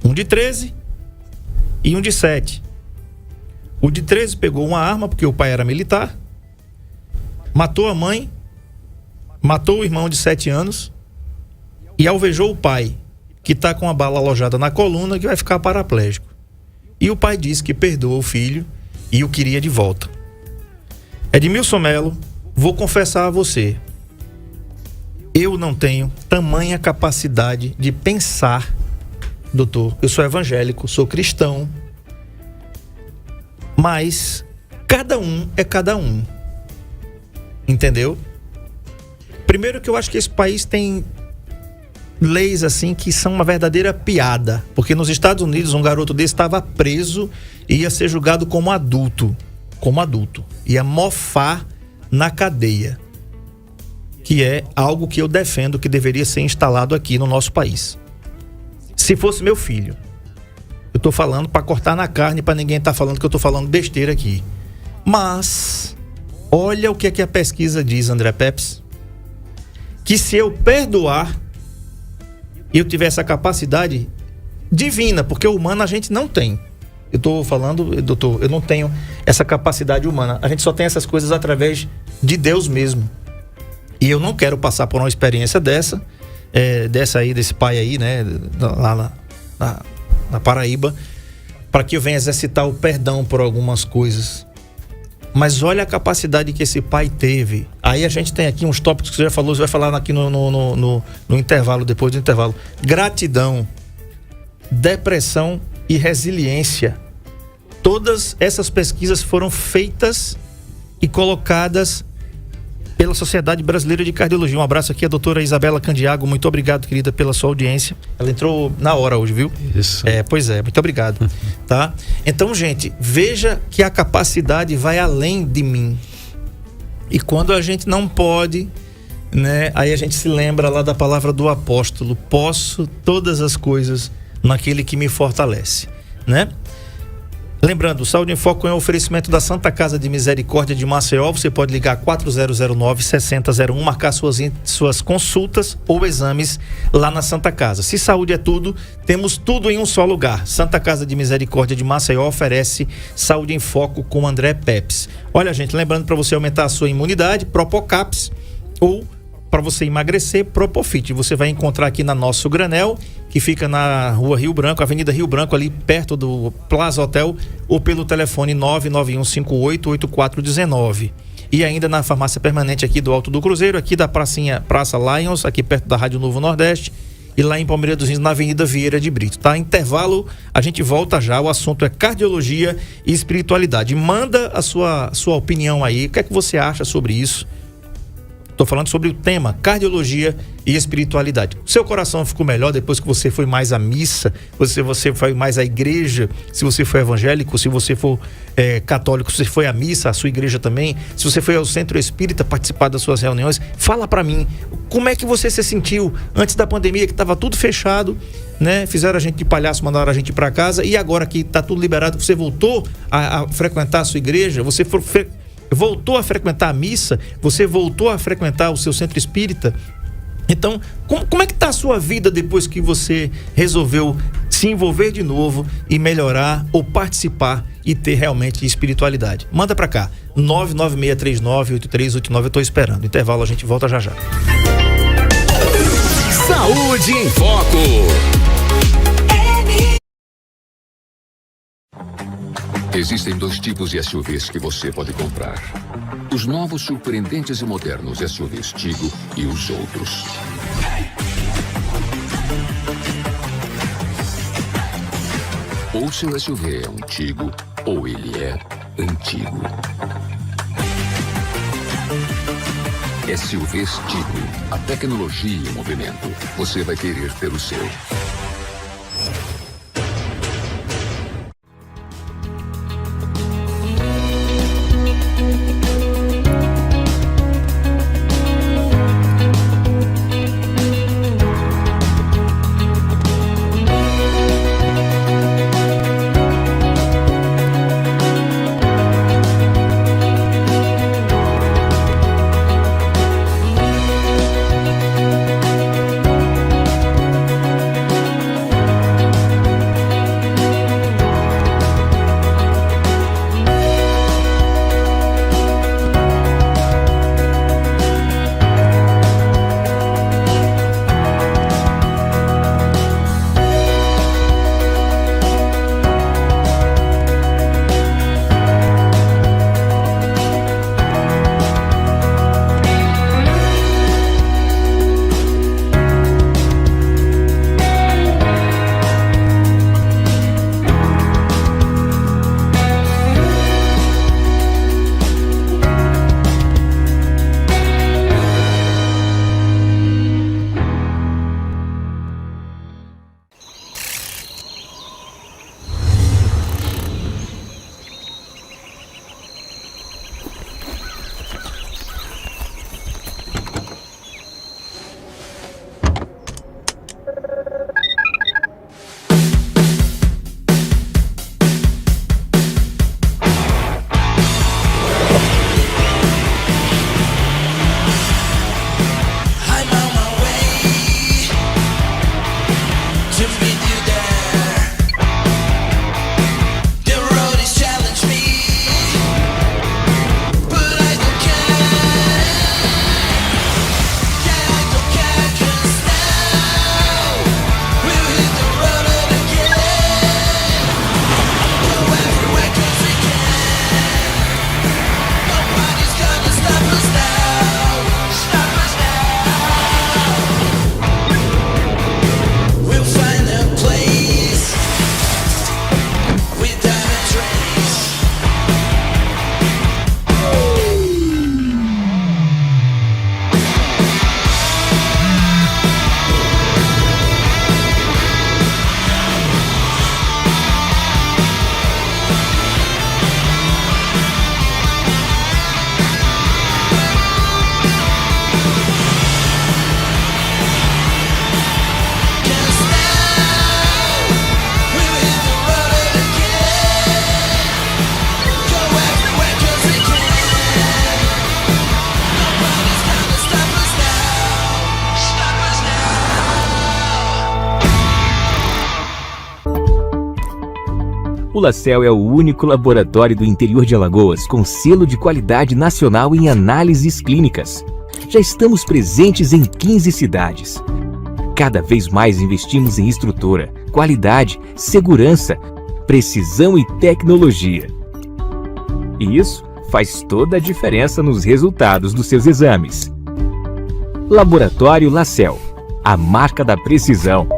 Um de 13 e um de 7. O de 13 pegou uma arma, porque o pai era militar, matou a mãe, matou o irmão de 7 anos e alvejou o pai, que está com a bala alojada na coluna, que vai ficar paraplégico. E o pai disse que perdoou o filho e o queria de volta. Edmilson Melo, vou confessar a você, eu não tenho tamanha capacidade de pensar, doutor. Eu sou evangélico, sou cristão, mas cada um é cada um. Entendeu? Primeiro que eu acho que esse país tem leis assim que são uma verdadeira piada, porque nos Estados Unidos um garoto desse estava preso e ia ser julgado como adulto, ia mofar na cadeia, que é algo que eu defendo que deveria ser instalado aqui no nosso país. Se fosse meu filho, eu tô falando para cortar na carne, para ninguém tá falando que eu tô falando besteira aqui, mas olha o que é que a pesquisa diz, André Peps, que se eu perdoar e eu tiver essa capacidade divina, porque humana a gente não tem. Eu tô falando, doutor, eu não tenho essa capacidade humana. A gente só tem essas coisas através de Deus mesmo. E eu não quero passar por uma experiência desse pai aí, né, lá na Paraíba, para que eu venha exercitar o perdão por algumas coisas. Mas olha a capacidade que esse pai teve. Aí a gente tem aqui uns tópicos que você já falou, você vai falar aqui no intervalo, depois do intervalo. Gratidão, depressão e resiliência. Todas essas pesquisas foram feitas e colocadas pela Sociedade Brasileira de Cardiologia. Um abraço aqui à doutora Isabela Candiago. Muito obrigado, querida, pela sua audiência. Ela entrou na hora hoje, viu? Isso. Pois é, muito obrigado. Tá? Então, gente, veja que a capacidade vai além de mim. E quando a gente não pode, né? Aí a gente se lembra lá da palavra do apóstolo: posso todas as coisas naquele que me fortalece, né? Lembrando, Saúde em Foco é um oferecimento da Santa Casa de Misericórdia de Maceió. Você pode ligar 4009-6001, marcar suas consultas ou exames lá na Santa Casa. Se saúde é tudo, temos tudo em um só lugar. Santa Casa de Misericórdia de Maceió oferece Saúde em Foco com André Peps. Olha, gente, lembrando, para você aumentar a sua imunidade, Propocaps, ou para você emagrecer, Propofit. Você vai encontrar aqui na Nosso Granel, que fica na Rua Rio Branco, Avenida Rio Branco, ali perto do Plaza Hotel, ou pelo telefone 991588419. E ainda na farmácia permanente aqui do Alto do Cruzeiro, aqui da Praça Lions, aqui perto da Rádio Novo Nordeste, e lá em Palmeira dos Índios, na Avenida Vieira de Brito, tá? Intervalo, a gente volta já. O assunto é cardiologia e espiritualidade. Manda a sua opinião aí, o que é que você acha sobre isso? Estou falando sobre o tema cardiologia e espiritualidade. Seu coração ficou melhor depois que você foi mais à missa, você foi mais à igreja, se você for evangélico, se você for católico, se você foi à missa, a sua igreja também, se você foi ao centro espírita participar das suas reuniões, fala para mim, como é que você se sentiu antes da pandemia, que estava tudo fechado, né? Fizeram a gente de palhaço, mandaram a gente para casa, e agora que está tudo liberado, você voltou a frequentar a sua igreja, você voltou a frequentar a missa, você voltou a frequentar o seu centro espírita. Então, como é que está a sua vida depois que você resolveu se envolver de novo e melhorar ou participar e ter realmente espiritualidade? Manda para cá, 996398389, eu estou esperando. Intervalo, a gente volta já já. Saúde em Foco. Existem 2 tipos de SUVs que você pode comprar: os novos, surpreendentes e modernos SUVs Tigo e os outros. Ou seu SUV é um Tigo, ou ele é antigo. SUVs Tigo, a tecnologia em movimento. Você vai querer ter o seu. O LaCell é o único laboratório do interior de Alagoas com selo de qualidade nacional em análises clínicas. Já estamos presentes em 15 cidades. Cada vez mais investimos em estrutura, qualidade, segurança, precisão e tecnologia. E isso faz toda a diferença nos resultados dos seus exames. Laboratório LaCell, a marca da precisão.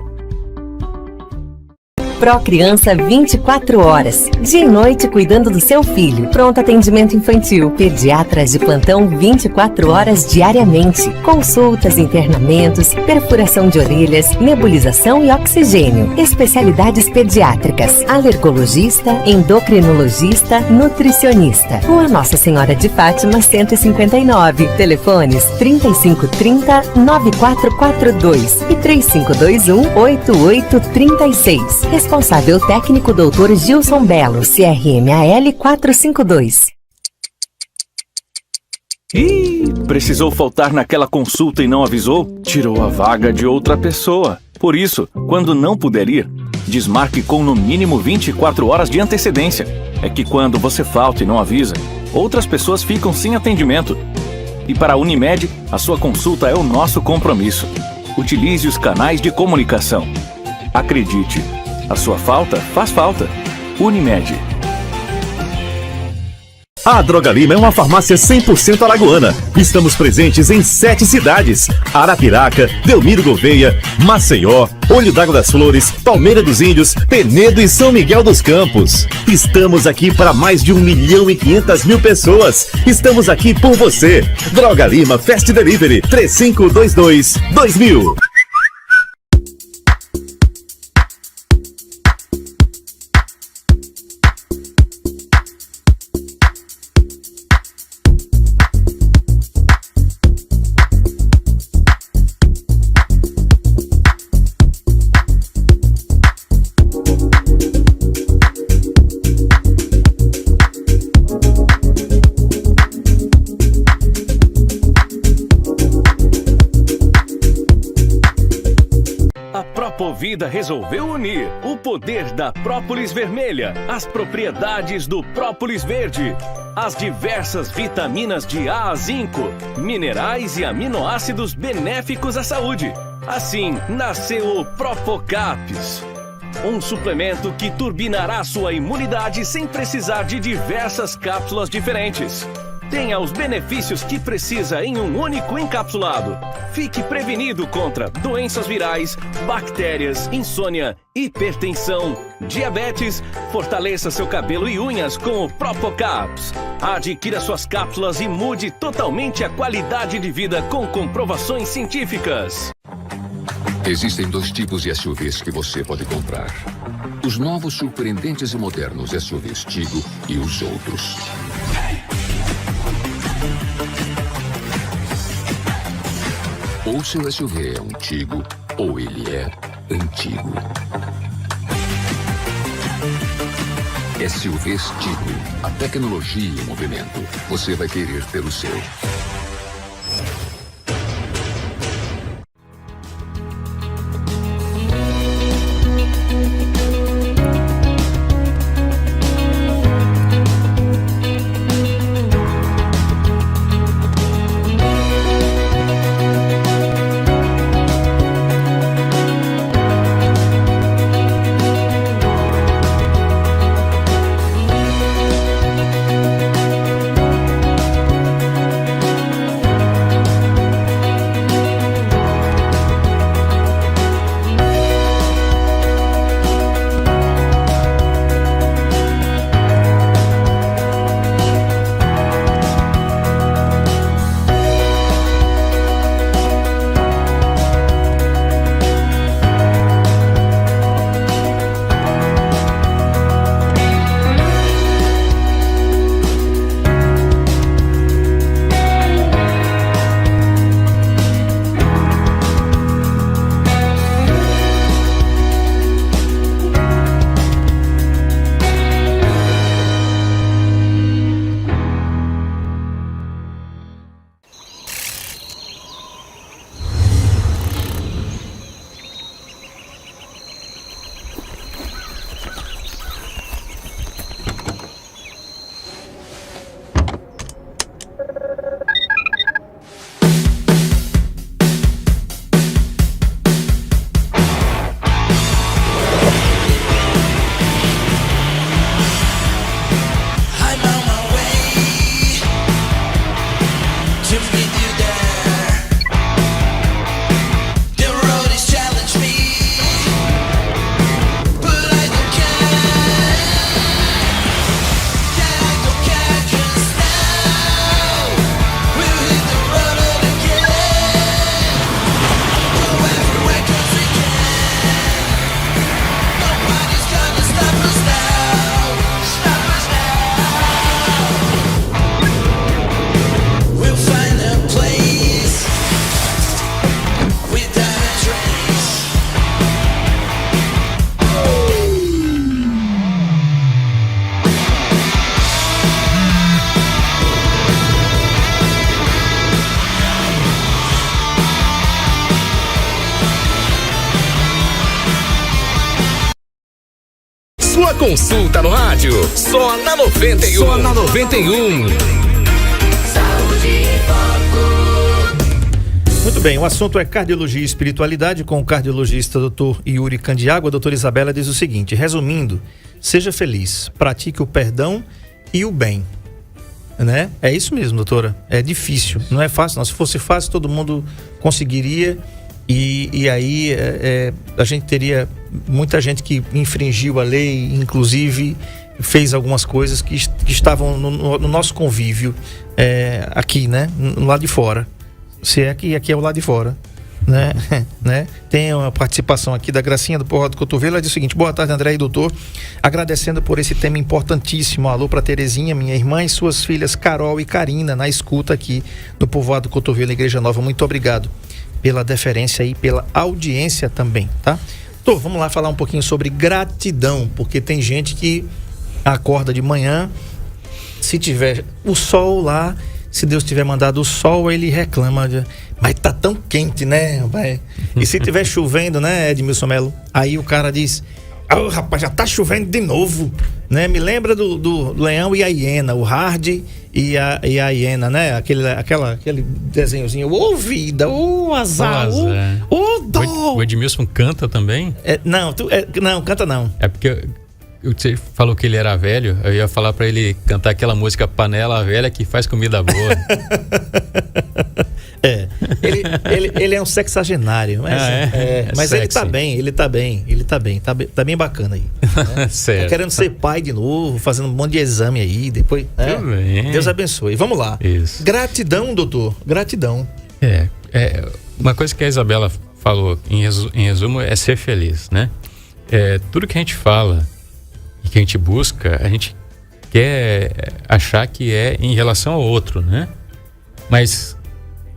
Procriança 24 horas, dia e noite cuidando do seu filho. Pronto atendimento infantil, pediatras de plantão 24 horas diariamente. Consultas, internamentos, perfuração de orelhas, nebulização e oxigênio. Especialidades pediátricas, alergologista, endocrinologista, nutricionista. Rua Nossa Senhora de Fátima 159. Telefones 3530-9442 e 3521-8836. Responsável técnico Dr. Gilson Belo, CRMAL 452. Ih, precisou faltar naquela consulta e não avisou? Tirou a vaga de outra pessoa. Por isso, quando não puder ir, desmarque com no mínimo 24 horas de antecedência. É que quando você falta e não avisa, outras pessoas ficam sem atendimento. E para a Unimed, a sua consulta é o nosso compromisso. Utilize os canais de comunicação. Acredite, a sua falta faz falta. Unimed. A Droga Lima é uma farmácia 100% alagoana. Estamos presentes em 7 cidades: Arapiraca, Delmiro Gouveia, Maceió, Olho d'Água das Flores, Palmeira dos Índios, Penedo e São Miguel dos Campos. Estamos aqui para mais de 1.500.000 pessoas. Estamos aqui por você. Droga Lima Fast Delivery 3522-2000. Propovida resolveu unir o poder da própolis vermelha, as propriedades do própolis verde, as diversas vitaminas de A a zinco, minerais e aminoácidos benéficos à saúde. Assim, nasceu o Propocaps, um suplemento que turbinará sua imunidade sem precisar de diversas cápsulas diferentes. Tenha os benefícios que precisa em um único encapsulado. Fique prevenido contra doenças virais, bactérias, insônia, hipertensão, diabetes. Fortaleça seu cabelo e unhas com o Propocaps. Adquira suas cápsulas e mude totalmente a qualidade de vida com comprovações científicas. Existem 2 tipos de SUVs que você pode comprar: os novos surpreendentes e modernos SUVs Tigo e os outros. Ou seu SUV é um Tigo, ou ele é antigo. SUVs Tigo, a tecnologia em movimento. Você vai querer ter o seu. sua consulta no rádio. Só na 91. Só na 91. Saúde em Foco. Muito bem, o assunto é cardiologia e espiritualidade com o cardiologista Dr. Yuri Candiago. A doutora Isabela diz o seguinte: resumindo, seja feliz, pratique o perdão e o bem. Né? É isso mesmo, doutora. É difícil, não é fácil não. Se fosse fácil, todo mundo conseguiria. E aí a gente teria muita gente que infringiu a lei, inclusive fez algumas coisas que estavam no nosso convívio aqui, né? No lado de fora. Se é que aqui é o lado de fora, né? Né? Tem uma participação aqui da Gracinha do Povoado do Cotovelo. Ela diz o seguinte: boa tarde, André e doutor, agradecendo por esse tema importantíssimo. Alô para Terezinha, minha irmã, e suas filhas Carol e Karina na escuta aqui do Povoado do Cotovelo, na Igreja Nova. Muito obrigado pela deferência e pela audiência também, tá? Então, vamos lá falar um pouquinho sobre gratidão, porque tem gente que acorda de manhã, se tiver o sol lá, se Deus tiver mandado o sol, ele reclama, mas tá tão quente, né? E se tiver chovendo, né, Edmilson Melo? Aí o cara diz: oh, rapaz, já tá chovendo de novo, né? Me lembra do Leão e a Hiena, o Hard e a Hiena, né? Aquele desenhozinho. Ô vida, ô azar, ô dó. O Edmilson canta também? Não, canta não. É porque você falou que ele era velho, eu ia falar pra ele cantar aquela música Panela Velha que faz comida boa. Ele é um sexagenário, mas ele tá bem bacana aí, né? Certo. Tá querendo ser pai de novo, fazendo um monte de exame aí, depois, Deus abençoe. Vamos lá. Isso. Gratidão, doutor, gratidão. Uma coisa que a Isabela falou, em resumo, é ser feliz, né? Tudo que a gente fala e que a gente busca, a gente quer achar que é em relação ao outro, né? Mas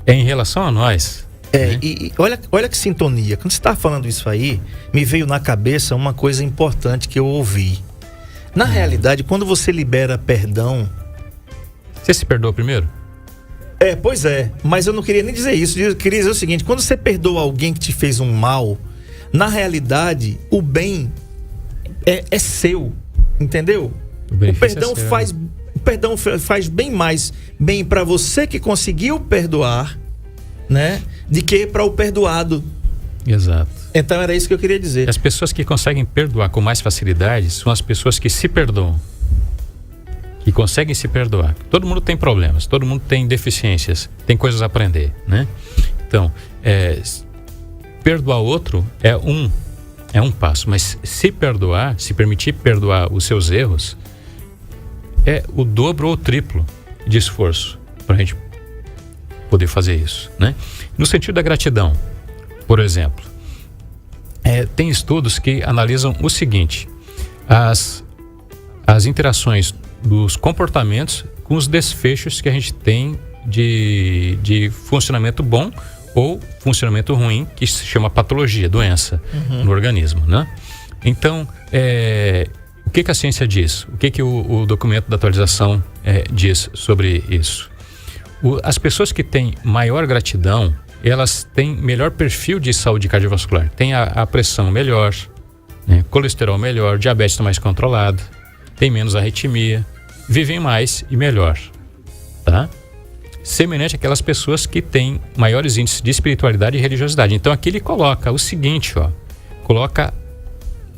é em relação a nós. Né? E olha que sintonia. Quando você estava falando isso aí, me veio na cabeça uma coisa importante que eu ouvi. Na realidade, quando você libera perdão... Você se perdoa primeiro? Pois é. Mas eu não queria nem dizer isso. Eu queria dizer o seguinte: quando você perdoa alguém que te fez um mal, na realidade, o bem é seu. Entendeu? O perdão faz bem mais bem para você que conseguiu perdoar, né, de que para o perdoado. Exato. Então era isso que eu queria dizer. As pessoas que conseguem perdoar com mais facilidade são as pessoas que se perdoam, que conseguem se perdoar. Todo mundo tem problemas, todo mundo tem deficiências, tem coisas a aprender, né? Então, perdoar outro é um passo, mas se perdoar, se permitir perdoar os seus erros, é o dobro ou o triplo de esforço para a gente poder fazer isso, né? No sentido da gratidão, por exemplo, tem estudos que analisam o seguinte: as interações dos comportamentos com os desfechos que a gente tem de funcionamento bom ou funcionamento ruim, que se chama patologia, doença no organismo, né? Então, o que a ciência diz? O que o documento da atualização diz sobre isso? As pessoas que têm maior gratidão, elas têm melhor perfil de saúde cardiovascular. Tem a pressão melhor, né? Colesterol melhor, diabetes mais controlado, tem menos arritmia, vivem mais e melhor, tá? Semelhante àquelas pessoas que têm maiores índices de espiritualidade e religiosidade. Então aqui ele coloca o seguinte, coloca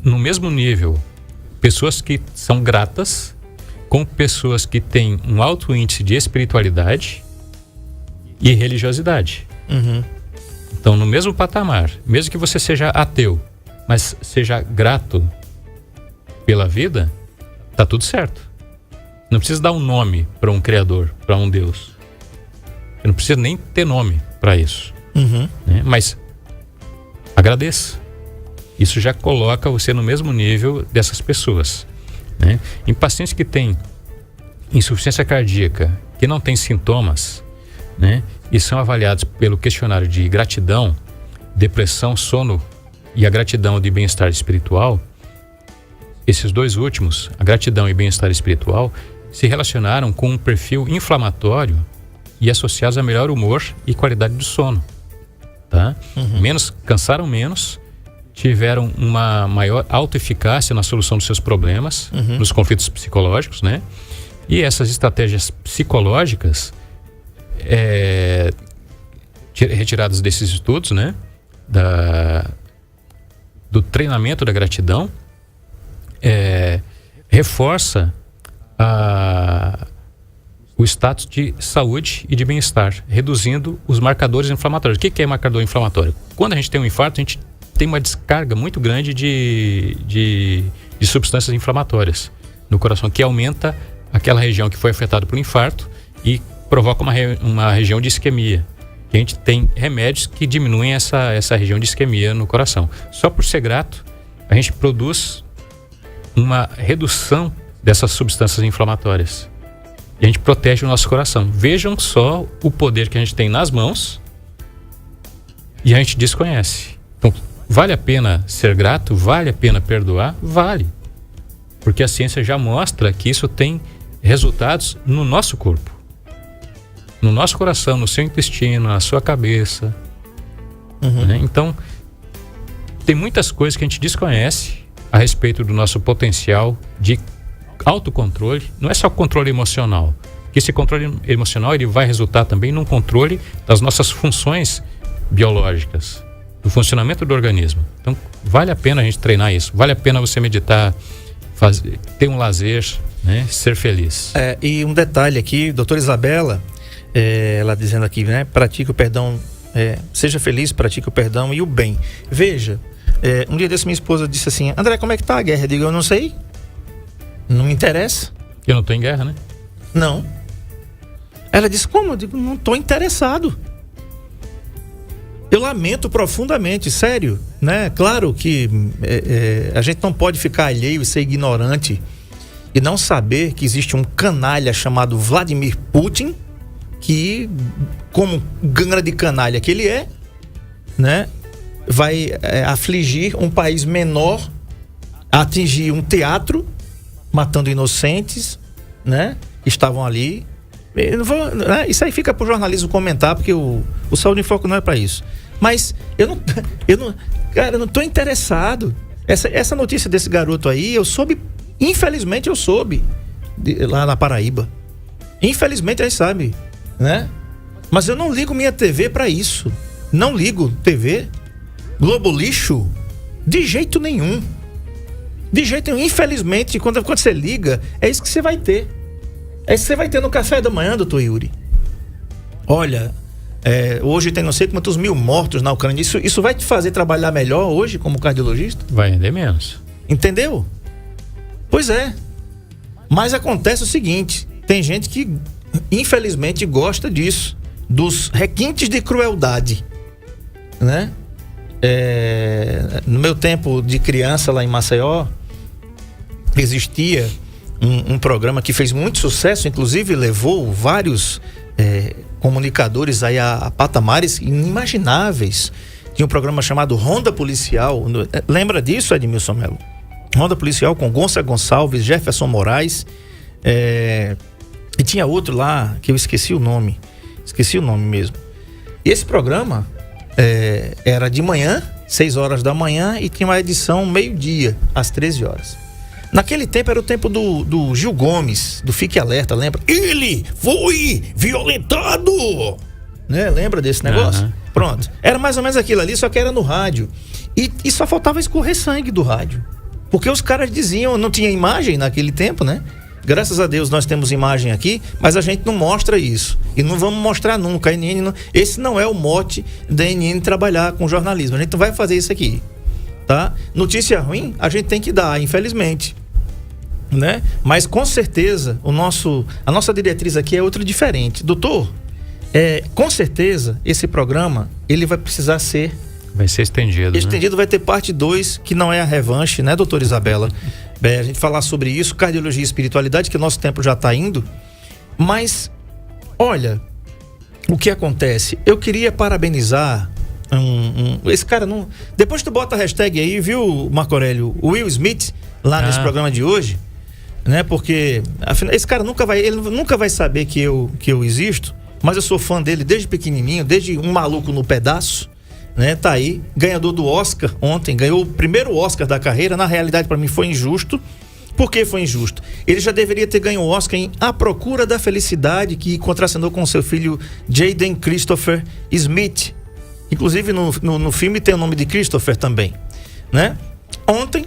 no mesmo nível pessoas que são gratas com pessoas que têm um alto índice de espiritualidade e religiosidade. Então no mesmo patamar, mesmo que você seja ateu, mas seja grato pela vida, tá tudo certo. Não precisa dar um nome para um criador, para um Deus. Não precisa nem ter nome para isso, né? Mas agradeça. Isso já coloca você no mesmo nível dessas pessoas, né? Em pacientes que têm insuficiência cardíaca, que não têm sintomas, né, e são avaliados pelo questionário de gratidão, depressão, sono e a gratidão de bem-estar espiritual, esses dois últimos, a gratidão e bem-estar espiritual, se relacionaram com um perfil inflamatório e associados a melhor humor e qualidade do sono, tá? Cansaram menos, tiveram uma maior autoeficácia na solução dos seus problemas, nos conflitos psicológicos, né? E essas estratégias psicológicas, retiradas desses estudos, né? Do treinamento da gratidão, reforça o status de saúde e de bem-estar, reduzindo os marcadores inflamatórios. O que é marcador inflamatório? Quando a gente tem um infarto, a gente tem uma descarga muito grande de substâncias inflamatórias no coração, que aumenta aquela região que foi afetada por infarto e provoca uma região de isquemia. A gente tem remédios que diminuem essa região de isquemia no coração. Só por ser grato, a gente produz uma redução dessas substâncias inflamatórias. E a gente protege o nosso coração. Vejam só o poder que a gente tem nas mãos e a gente desconhece. Então, vale a pena ser grato? Vale a pena perdoar? Vale. Porque a ciência já mostra que isso tem resultados no nosso corpo. No nosso coração, no seu intestino, na sua cabeça. Né? Então, tem muitas coisas que a gente desconhece a respeito do nosso potencial de autocontrole. Não é só controle emocional, porque esse controle emocional ele vai resultar também num controle das nossas funções biológicas, do funcionamento do organismo. Então, vale a pena a gente treinar isso. Vale a pena você meditar, ter um lazer, né? Ser feliz. E um detalhe aqui, doutora Isabela, ela dizendo aqui, né? Pratique o perdão, seja feliz, pratique o perdão e o bem. Veja, um dia desse minha esposa disse assim: André, como é que tá a guerra? Eu digo, eu não sei. Não me interessa. Eu não tô em guerra, né? Não. Ela disse, como? Eu digo, não tô interessado. Eu lamento profundamente, sério, né? Claro que a gente não pode ficar alheio e ser ignorante e não saber que existe um canalha chamado Vladimir Putin, que, como grande canalha que ele é, né? Vai afligir um país menor, atingir um teatro, matando inocentes, né? Que estavam ali. Eu não vou, né? Isso aí fica pro jornalismo comentar, porque o Saúde em Foco não é para isso. Mas cara, eu não tô interessado. Essa notícia desse garoto aí, eu soube, infelizmente eu soube lá na Paraíba. Infelizmente a gente sabe, né? Mas eu não ligo minha TV para isso. Não ligo TV, Globo lixo, de jeito nenhum. De jeito nenhum. Infelizmente, quando você liga, é isso que você vai ter. É isso que você vai ter no café da manhã, doutor Yuri. Olha, hoje tem não sei quantos mil mortos na Ucrânia. Isso vai te fazer trabalhar melhor hoje como cardiologista? Vai render menos. Entendeu? Pois é. Mas acontece o seguinte: tem gente que, infelizmente, gosta disso, dos requintes de crueldade, né? No meu tempo de criança lá em Maceió, existia um programa que fez muito sucesso, inclusive levou vários comunicadores aí a patamares inimagináveis. Tinha um programa chamado Ronda Policial. Lembra disso, Edmilson Melo? Ronda Policial com Gonça Gonçalves, Jefferson Moraes, e tinha outro lá que eu esqueci o nome mesmo. E esse programa era de manhã, 6 horas da manhã, e tinha uma edição meio-dia, às 13 horas. Naquele tempo era o tempo do Gil Gomes, do Fique Alerta, lembra? Ele foi violentado! Né? Lembra desse negócio? Uhum. Pronto. Era mais ou menos aquilo ali, só que era no rádio. E só faltava escorrer sangue do rádio. Porque os caras diziam, não tinha imagem naquele tempo, né? Graças a Deus nós temos imagem aqui, mas a gente não mostra isso. E não vamos mostrar nunca. Esse não é o mote da NN trabalhar com jornalismo. A gente não vai fazer isso aqui. Tá? Notícia ruim a gente tem que dar, infelizmente, né? Mas com certeza a nossa diretriz aqui é outra diferente. Doutor, com certeza esse programa ele vai precisar ser estendido. Estendido, né? Vai ter parte 2, que não é a revanche, né, doutora Isabela? A gente falar sobre isso, cardiologia e espiritualidade, que o nosso tempo já está indo. Mas, olha, o que acontece? Eu queria parabenizar esse cara não. Depois tu bota a hashtag aí, viu, Marco Aurélio? Will Smith, lá nesse programa de hoje, né? Porque afinal, esse cara ele nunca vai saber que eu existo, mas eu sou fã dele desde pequenininho, desde Um Maluco no Pedaço, né? Tá aí, ganhador do Oscar ontem, ganhou o primeiro Oscar da carreira. Na realidade, para mim, foi injusto. Por que foi injusto? Ele já deveria ter ganho o Oscar em A Procura da Felicidade, que contracenou com seu filho Jaden Christopher Smith. Inclusive, no filme tem o nome de Christopher também, né? Ontem,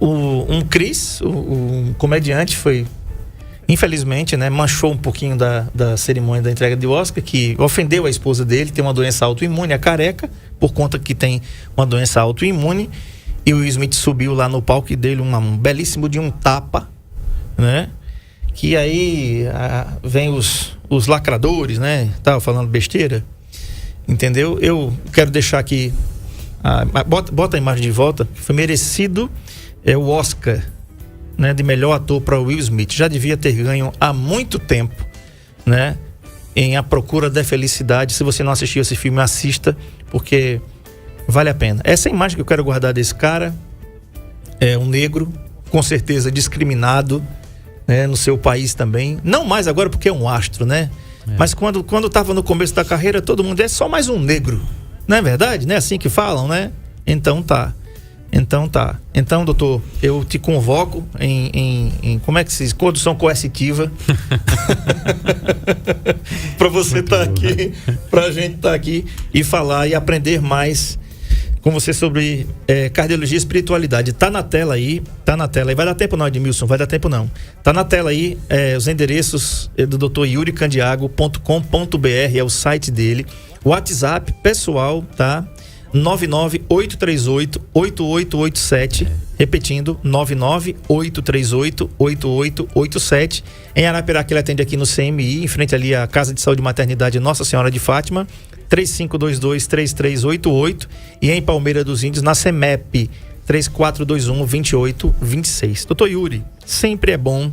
um comediante foi, infelizmente, né, manchou um pouquinho da cerimônia da entrega de Oscar, que ofendeu a esposa dele, tem uma doença autoimune, a careca, por conta que tem uma doença autoimune. E o Will Smith subiu lá no palco e deu um belíssimo de um tapa, né? Que aí vem os lacradores, né? Tava falando besteira, entendeu? Eu quero deixar aqui, bota a imagem de volta. Foi merecido o Oscar, né, de melhor ator para Will Smith. Já devia ter ganho há muito tempo, né? Em A Procura da Felicidade. Se você não assistiu esse filme, assista, porque vale a pena. Essa é a imagem que eu quero guardar desse cara. É um negro, com certeza discriminado, né, no seu país também. Não mais agora porque é um astro, né? Mas quando estava no começo da carreira, todo mundo é só mais um negro. Não é verdade? Não é assim que falam, né? Então tá. Então, doutor, eu te convoco em como é que se diz? Condução coercitiva para você estar aqui, pra gente estar aqui e falar e aprender mais com você sobre cardiologia e espiritualidade. Tá na tela aí. Vai dar tempo não, Edmilson? Vai dar tempo não. Tá na tela aí os endereços do Dr. yuricandiago.com.br, é o site dele. O WhatsApp pessoal, tá? 99838-8887, repetindo, 99838-8887. Em Arapiraca ele atende aqui no CMI, em frente ali à Casa de Saúde e Maternidade Nossa Senhora de Fátima, 3522-3388, e em Palmeira dos Índios, na CEMEP, 3421-2826. Doutor Yuri, sempre é bom.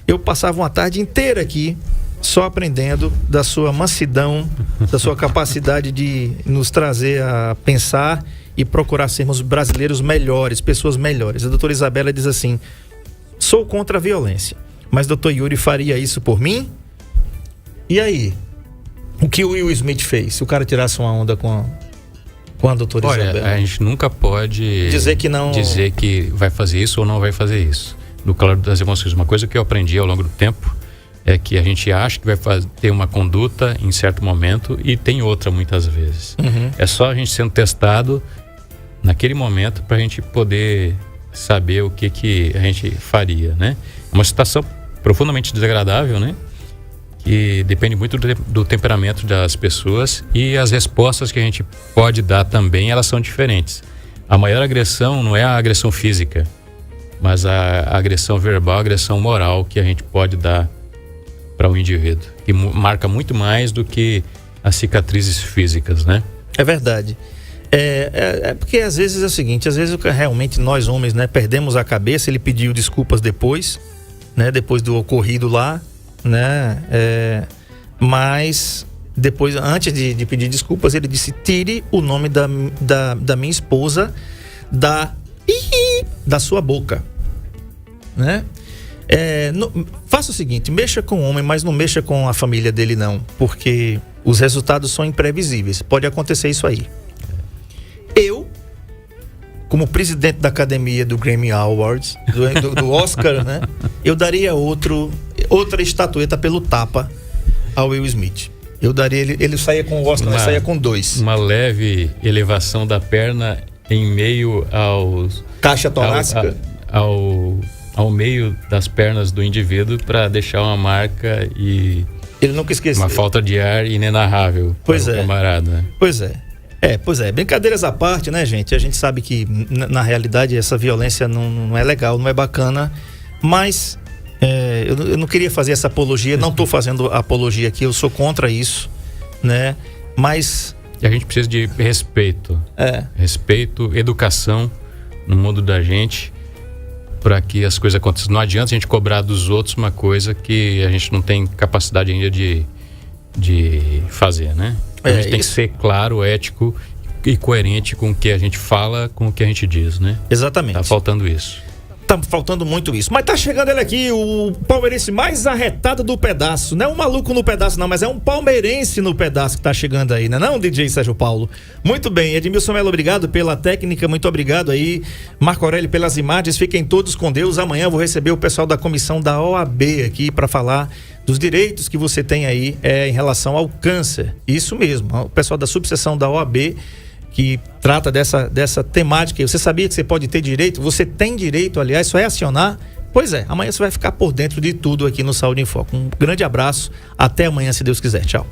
Eu passava uma tarde inteira aqui só aprendendo da sua mansidão, da sua capacidade de nos trazer a pensar e procurar sermos brasileiros melhores, pessoas melhores. A doutora Isabela diz assim: sou contra a violência, mas doutor Yuri faria isso por mim? E aí? O que o Will Smith fez? Se o cara tirasse uma onda com a doutora Isabela? Olha, a gente nunca pode dizer que vai fazer isso ou não vai fazer isso. No calor das emoções, uma coisa que eu aprendi ao longo do tempo é que a gente acha que vai ter uma conduta em certo momento e tem outra muitas vezes. É só a gente sendo testado naquele momento para a gente poder saber o que a gente faria, né? É uma situação profundamente desagradável, né? Que depende muito do temperamento das pessoas, e as respostas que a gente pode dar também, elas são diferentes. A maior agressão não é a agressão física, mas a agressão verbal, a agressão moral que a gente pode dar para o indivíduo, que marca muito mais do que as cicatrizes físicas, né? É verdade. Porque às vezes é o seguinte, às vezes realmente nós homens, né, perdemos a cabeça. Ele pediu desculpas depois, né, depois do ocorrido lá, né, mas depois, antes de pedir desculpas, ele disse: tire o nome da minha esposa da sua boca, né? Faça o seguinte: mexa com o homem, mas não mexa com a família dele não, porque os resultados são imprevisíveis. Pode acontecer isso aí. Eu, como presidente da academia do Grammy Awards, do Oscar, né, eu daria outra estatueta pelo tapa ao Will Smith. Eu daria, ele saía com o Oscar, mas saía com 2. Uma leve elevação da perna em meio aos caixa torácica, ao meio das pernas do indivíduo, para deixar uma marca e ele nunca esqueceu. Uma falta de ar inenarrável. Pois é. Camarada. Pois é. Brincadeiras à parte, né, gente? A gente sabe que na realidade essa violência não é legal, não é bacana, mas eu não queria fazer essa apologia, não estou fazendo apologia aqui, eu sou contra isso, né? Mas a gente precisa de respeito. Respeito, educação no mundo da gente, para que as coisas aconteçam. Não adianta a gente cobrar dos outros uma coisa que a gente não tem capacidade ainda de fazer, né? A gente tem que ser claro, ético e coerente com o que a gente fala, com o que a gente diz, né? Exatamente. Tá faltando isso. Tá faltando muito isso. Mas tá chegando ele aqui, o palmeirense mais arretado do pedaço. Não é um maluco no pedaço, não, mas é um palmeirense no pedaço que tá chegando aí, né? Não, DJ Sérgio Paulo. Muito bem, Edmilson Melo, obrigado pela técnica, muito obrigado aí. Marco Aurélio pelas imagens. Fiquem todos com Deus. Amanhã eu vou receber o pessoal da comissão da OAB aqui para falar dos direitos que você tem aí em relação ao câncer. Isso mesmo, o pessoal da subseção da OAB que trata dessa temática. Você sabia que você pode ter direito? Você tem direito, aliás, só é acionar. Pois é, amanhã você vai ficar por dentro de tudo aqui no Saúde em Foco. Um grande abraço, até amanhã, se Deus quiser. Tchau.